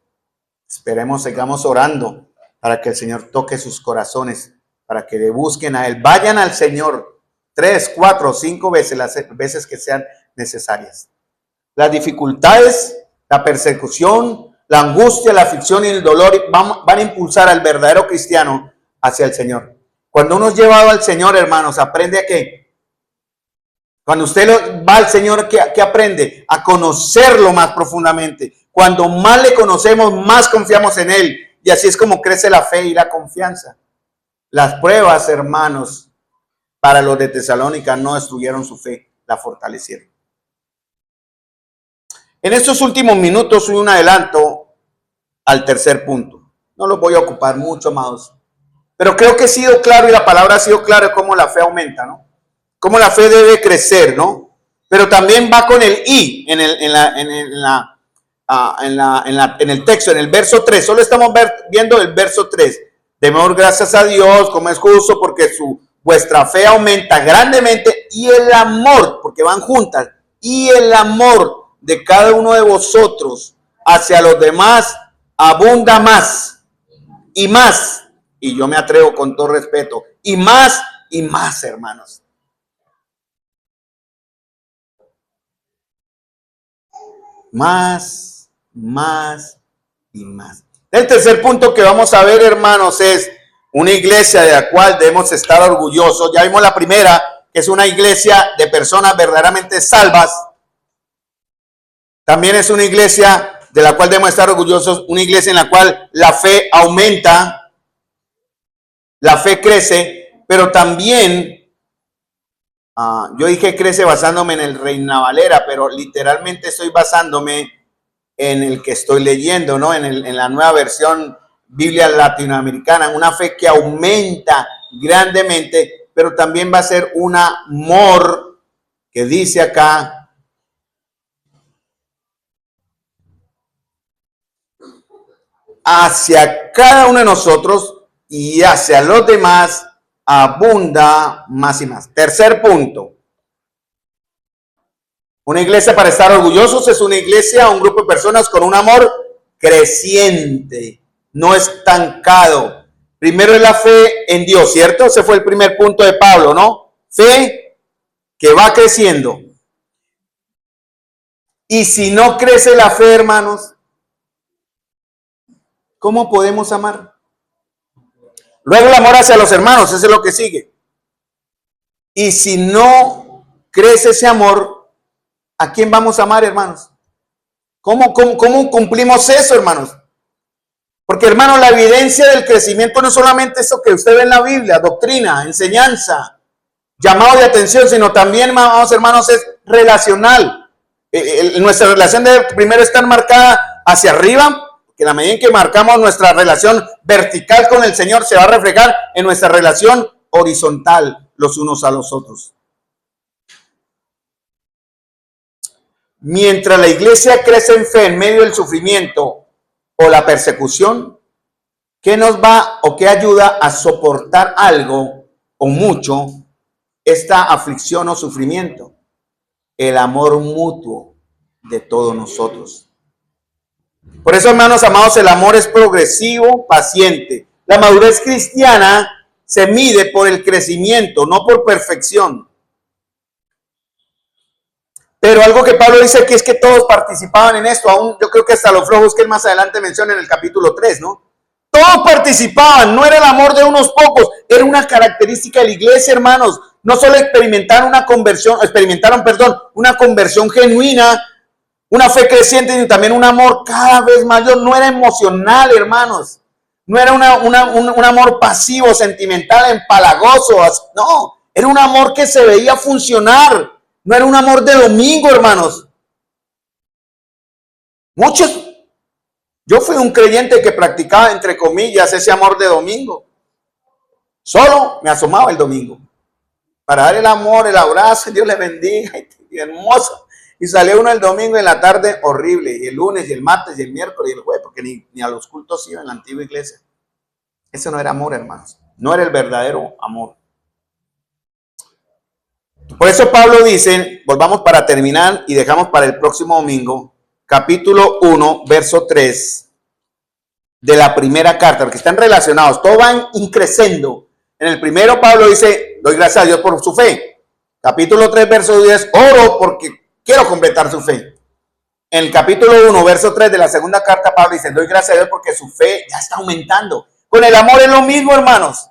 Esperemos, sigamos orando para que el Señor toque sus corazones, para que le busquen a Él. Vayan al Señor 3, 4, 5 veces, las veces que sean necesarias. Las dificultades, la persecución, la angustia, la aflicción y el dolor van a impulsar al verdadero cristiano hacia el Señor. Cuando uno es llevado al Señor, hermanos, aprende a qué. Cuando usted va al Señor, ¿qué aprende? A conocerlo más profundamente. Cuando más le conocemos, más confiamos en Él. Y así es como crece la fe y la confianza. Las pruebas, hermanos, para los de Tesalónica no destruyeron su fe, la fortalecieron. En estos últimos minutos, un adelanto al tercer punto. No los voy a ocupar mucho, amados. Pero creo que he sido claro y la palabra ha sido clara de cómo la fe aumenta, ¿no? Cómo la fe debe crecer, ¿no? Pero también va con el y en el texto, en el verso 3. Solo estamos viendo el verso 3. Demos gracias a Dios, como es justo, porque vuestra fe aumenta grandemente, y el amor, porque van juntas, y el amor de cada uno de vosotros hacia los demás abunda más y más. Y yo me atrevo con todo respeto, y más, hermanos. Más y más. El tercer punto que vamos a ver, hermanos, es una iglesia de la cual debemos estar orgullosos. Ya vimos la primera, que es una iglesia de personas verdaderamente salvas. También es una iglesia de la cual debemos estar orgullosos, una iglesia en la cual la fe aumenta, la fe crece, pero también, yo dije crece basándome en el Reina Valera, pero literalmente estoy basándome en el que estoy leyendo, ¿no? En la nueva versión Biblia latinoamericana, una fe que aumenta grandemente, pero también va a ser un amor que dice acá, hacia cada uno de nosotros y hacia los demás abunda más y más. Tercer punto. Una iglesia para estar orgullosos es una iglesia, un grupo de personas con un amor creciente, no estancado. Primero es la fe en Dios, ¿cierto? Ese fue el primer punto de Pablo, ¿no? Fe que va creciendo. Y si no crece la fe, hermanos, ¿cómo podemos amar? Luego el amor hacia los hermanos, eso es lo que sigue. Y si no crece ese amor, ¿a quién vamos a amar, hermanos? ¿Cómo cumplimos eso, hermanos? Porque, hermanos, la evidencia del crecimiento no es solamente eso que usted ve en la Biblia, doctrina, enseñanza, llamado de atención, sino también, hermanos, es relacional. Nuestra relación debe primero estar marcada hacia arriba, que en la medida en que marcamos nuestra relación vertical con el Señor, se va a reflejar en nuestra relación horizontal los unos a los otros. Mientras la iglesia crece en fe en medio del sufrimiento o la persecución, ¿qué nos va o qué ayuda a soportar algo o mucho esta aflicción o sufrimiento? El amor mutuo de todos nosotros. Por eso, hermanos amados, el amor es progresivo, paciente. La madurez cristiana se mide por el crecimiento, no por perfección. Pero algo que Pablo dice aquí es que todos participaban en esto, aún yo creo que hasta los flojos que él más adelante menciona en el capítulo 3, ¿no? Todos participaban, no era el amor de unos pocos, era una característica de la iglesia, hermanos. No solo experimentaron una conversión genuina, una fe creciente, sino también un amor cada vez mayor. No era emocional, hermanos. No era un amor pasivo, sentimental, empalagoso. No, era un amor que se veía funcionar. No era un amor de domingo, hermanos. Yo fui un creyente que practicaba, entre comillas, ese amor de domingo. Solo me asomaba el domingo para dar el amor, el abrazo, Dios le bendiga, y hermoso. Y salió uno el domingo en la tarde horrible, y el lunes, y el martes, y el miércoles, y el jueves, porque ni a los cultos iba en la antigua iglesia. Eso no era amor, hermanos. No era el verdadero amor. Por eso Pablo dice, volvamos para terminar y dejamos para el próximo domingo, capítulo 1, verso 3 de la primera carta, porque están relacionados, todos van increciendo. En el primero Pablo dice, doy gracias a Dios por su fe. Capítulo 3, verso 10, oro porque quiero completar su fe. En el capítulo 1, verso 3 de la segunda carta, Pablo dice, doy gracias a Dios porque su fe ya está aumentando. Con el amor es lo mismo, hermanos.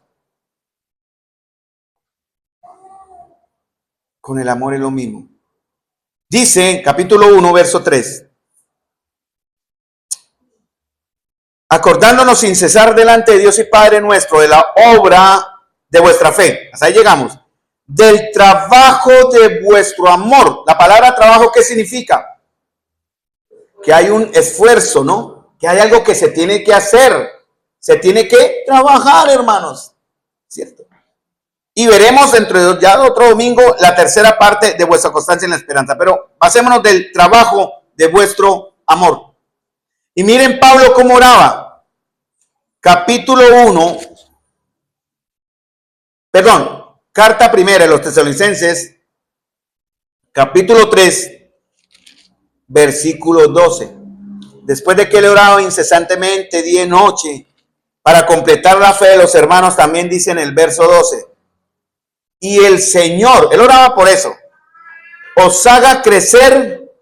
Con el amor es lo mismo. Dice, capítulo 1, verso 3. Acordándonos sin cesar delante de Dios y Padre nuestro de la obra de vuestra fe. Hasta ahí llegamos. Del trabajo de vuestro amor. La palabra trabajo, ¿qué significa? Que hay un esfuerzo, ¿no? Que hay algo que se tiene que hacer. Se tiene que trabajar, hermanos. ¿Cierto? Y veremos dentro de ya otro domingo la tercera parte de vuestra constancia en la esperanza. Pero pasémonos del trabajo de vuestro amor. Y miren Pablo cómo oraba. Capítulo 1. Carta primera de los Tesalonicenses. Capítulo 3. Versículo 12. Después de que él oraba incesantemente día y noche para completar la fe de los hermanos, también dice en el verso 12. Y el Señor, él oraba por eso, os haga crecer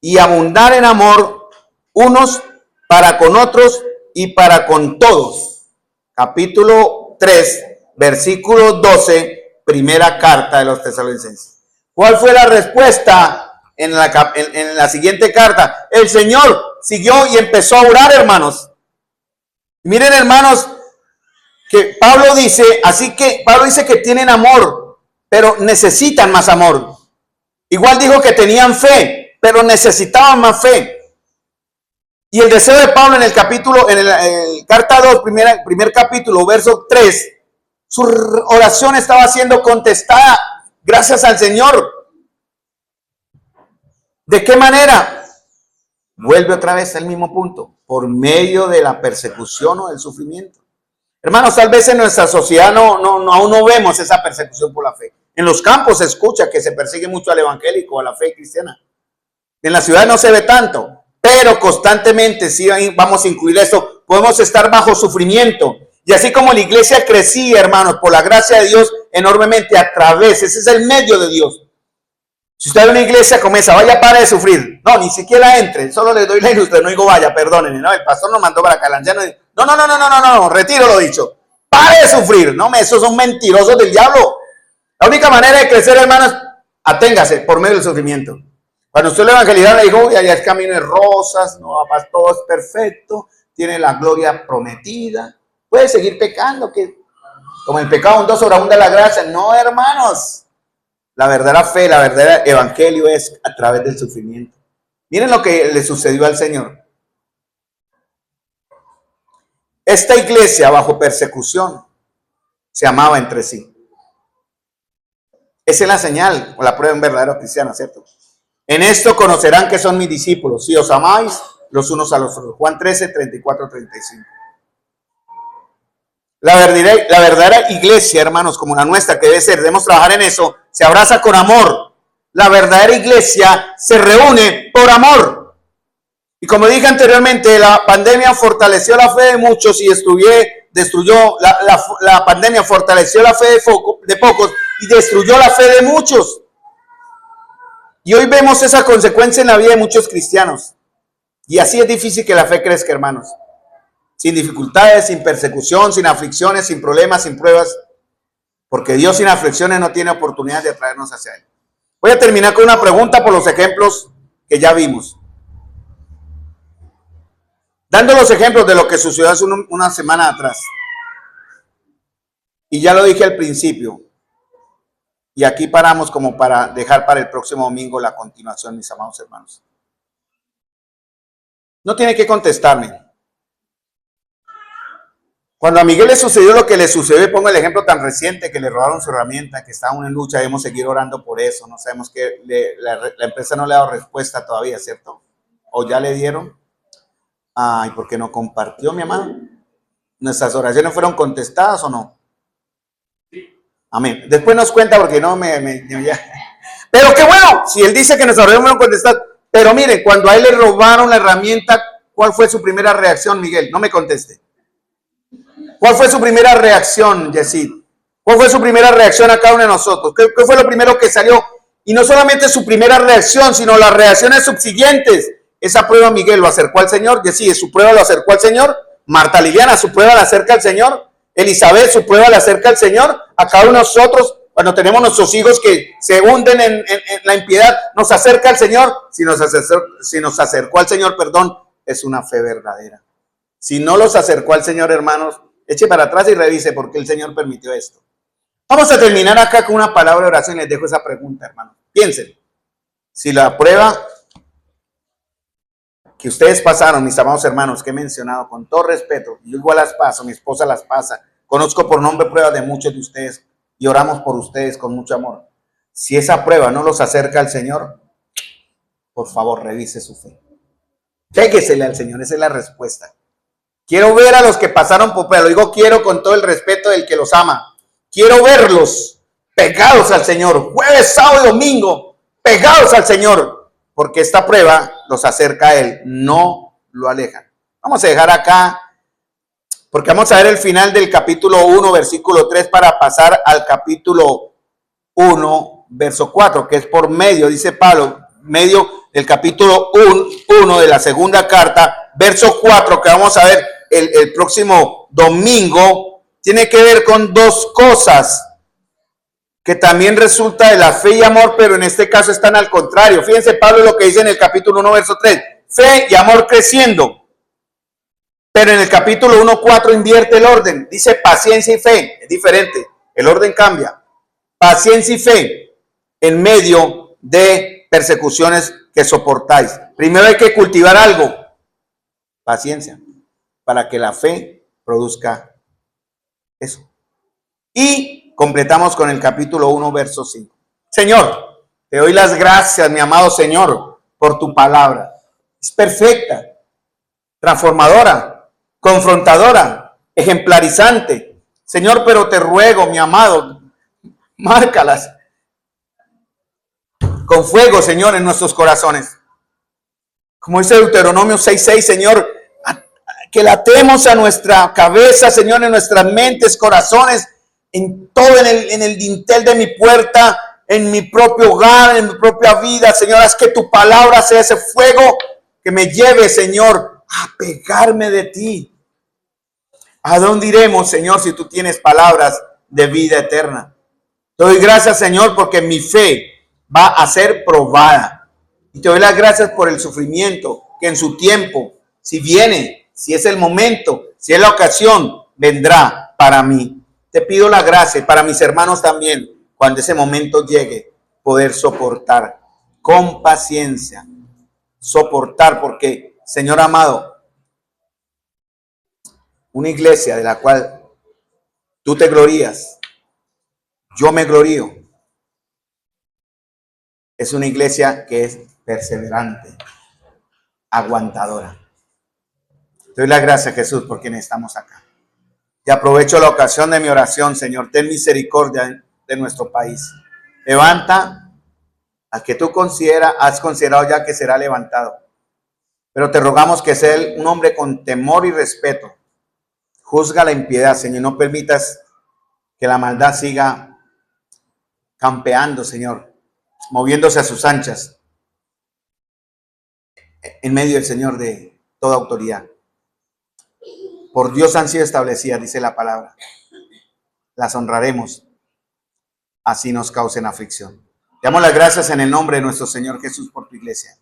y abundar en amor unos para con otros y para con todos. Capítulo 3, versículo 12, primera carta de los Tesalonicenses. ¿Cuál fue la respuesta en la siguiente carta? El Señor siguió y empezó a orar, hermanos. Miren, hermanos, que Pablo dice, Pablo dice que tienen amor, pero necesitan más amor. Igual dijo que tenían fe, pero necesitaban más fe. Y el deseo de Pablo en el capítulo, en el carta 2, primer capítulo, verso 3, su oración estaba siendo contestada gracias al Señor. ¿De qué manera? Vuelve otra vez al mismo punto, por medio de la persecución o del sufrimiento. Hermanos, tal vez en nuestra sociedad aún no vemos esa persecución por la fe. En los campos se escucha que se persigue mucho al evangélico, a la fe cristiana. En la ciudad no se ve tanto, pero constantemente, si vamos a incluir esto, podemos estar bajo sufrimiento. Y así como la iglesia crecía, hermanos, por la gracia de Dios enormemente a través, ese es el medio de Dios. Si usted ve una iglesia como esa, vaya, para de sufrir. No, ni siquiera entre, solo le doy la ilustración, no digo vaya, perdónenme, no, el pastor nos mandó para acá, el anciano, no, retiro lo dicho. Pare de sufrir, no, esos son mentirosos del diablo. La única manera de crecer, hermanos, aténgase por medio del sufrimiento. Cuando usted lo evangelizaron, le dijo, uy, allá es camino de rosas, no, todo es perfecto, tiene la gloria prometida, puede seguir pecando, que como el pecado un sobreabunda la gracia. No, hermanos. La verdadera fe, la verdadera evangelio es a través del sufrimiento. Miren lo que le sucedió al Señor. Esta iglesia bajo persecución se amaba entre sí. Esa es la señal o la prueba en verdadero cristiano, ¿cierto? En esto conocerán que son mis discípulos, si os amáis los unos a los otros. Juan 13, 34, 35. La verdadera iglesia, hermanos, como la nuestra, que debe ser, debemos trabajar en eso, se abraza con amor. La verdadera iglesia se reúne por amor. Y como dije anteriormente, la pandemia fortaleció la fe de muchos y destruyó la pandemia fortaleció la fe de pocos y destruyó la fe de muchos. Y hoy vemos esa consecuencia en la vida de muchos cristianos. Y así es difícil que la fe crezca, hermanos. Sin dificultades, sin persecución, sin aflicciones, sin problemas, sin pruebas. Porque Dios sin aflicciones no tiene oportunidad de atraernos hacia Él. Voy a terminar con una pregunta por los ejemplos que ya vimos. Dando los ejemplos de lo que sucedió hace una semana atrás. Y ya lo dije al principio. Y aquí paramos como para dejar para el próximo domingo la continuación, mis amados hermanos. No tiene que contestarme. Cuando a Miguel le sucedió lo que le sucedió, pongo el ejemplo tan reciente que le robaron su herramienta, que está aún en lucha, debemos seguir orando por eso. No sabemos que la empresa no le ha dado respuesta todavía, ¿cierto? ¿O ya le dieron? Ay, ¿por qué no compartió, mi amado? ¿Nuestras oraciones fueron contestadas o no? Amén. Después nos cuenta porque no ya. Pero qué bueno, si él dice que nuestras oraciones fueron contestadas. Pero miren, cuando a él le robaron la herramienta, ¿cuál fue su primera reacción, Miguel? No me conteste. ¿Cuál fue su primera reacción, Yesid? ¿Cuál fue su primera reacción a cada uno de nosotros? ¿Qué fue lo primero que salió? Y no solamente su primera reacción, sino las reacciones subsiguientes. Esa prueba, Miguel, lo acercó al Señor. Yesid, su prueba lo acercó al Señor. Marta Liliana, su prueba la acerca al Señor. Elizabeth, su prueba la acerca al Señor. A cada uno de nosotros, cuando tenemos nuestros hijos que se hunden en la impiedad, nos acerca al Señor. Si nos acercó al Señor, perdón, es una fe verdadera. Si no los acercó al Señor, hermanos, eche para atrás y revise por qué el Señor permitió esto. Vamos a terminar acá con una palabra de oración y les dejo esa pregunta, hermano. Piensen, si la prueba que ustedes pasaron, mis amados hermanos, que he mencionado con todo respeto, yo igual las paso, mi esposa las pasa, conozco por nombre pruebas de muchos de ustedes y oramos por ustedes con mucho amor. Si esa prueba no los acerca al Señor, por favor, revise su fe. Péguesele al Señor, esa es la respuesta. Quiero ver a los que pasaron por prueba, lo digo quiero con todo el respeto del que los ama. Quiero verlos pegados al Señor, jueves, sábado y domingo, pegados al Señor, porque esta prueba los acerca a Él, no lo alejan. Vamos a dejar acá, porque vamos a ver el final del capítulo 1, versículo 3, para pasar al capítulo 1, verso 4, que es por medio, dice Pablo, medio del capítulo 1 de la segunda carta, verso 4, que vamos a ver el próximo domingo, tiene que ver con dos cosas que también resulta de la fe y amor, pero en este caso están al contrario. Fíjense Pablo lo que dice en el capítulo 1, verso 3, fe y amor creciendo. Pero en el capítulo 1:4 invierte el orden. Dice paciencia y fe. Es diferente. El orden cambia. Paciencia y fe en medio de persecuciones que soportáis. Primero hay que cultivar algo. Paciencia. Para que la fe produzca eso. Y completamos con el capítulo 1, verso 5. Señor, te doy las gracias, mi amado Señor, por tu palabra. Es perfecta, transformadora, confrontadora, ejemplarizante. Señor, pero te ruego, mi amado, márcalas con fuego, Señor, en nuestros corazones. Como dice Deuteronomio 6:6, Señor, que latemos a nuestra cabeza, Señor, en nuestras mentes, corazones, en todo, en el dintel de mi puerta, en mi propio hogar, en mi propia vida, Señor. Haz que tu palabra sea ese fuego que me lleve, Señor, a pegarme de ti. ¿A dónde iremos, Señor, si tú tienes palabras de vida eterna? Te doy gracias, Señor, porque mi fe va a ser probada. Y te doy las gracias por el sufrimiento que en su tiempo, si viene, si es el momento, si es la ocasión, vendrá para mí. Te pido la gracia y para mis hermanos también, cuando ese momento llegue, poder soportar con paciencia. Soportar porque, Señor amado, una iglesia de la cual tú te glorías, yo me glorío, es una iglesia que es perseverante, aguantadora. Te doy las gracias, Jesús, por quienes estamos acá. Y aprovecho la ocasión de mi oración, Señor, ten misericordia de nuestro país. Levanta al que tú has considerado ya que será levantado. Pero te rogamos que sea un hombre con temor y respeto. Juzga la impiedad, Señor, no permitas que la maldad siga campeando, Señor, moviéndose a sus anchas. en medio del Señor de toda autoridad. Por Dios han sido establecidas, dice la palabra. Las honraremos, así nos causen aflicción. Te damos las gracias en el nombre de nuestro Señor Jesús por tu iglesia.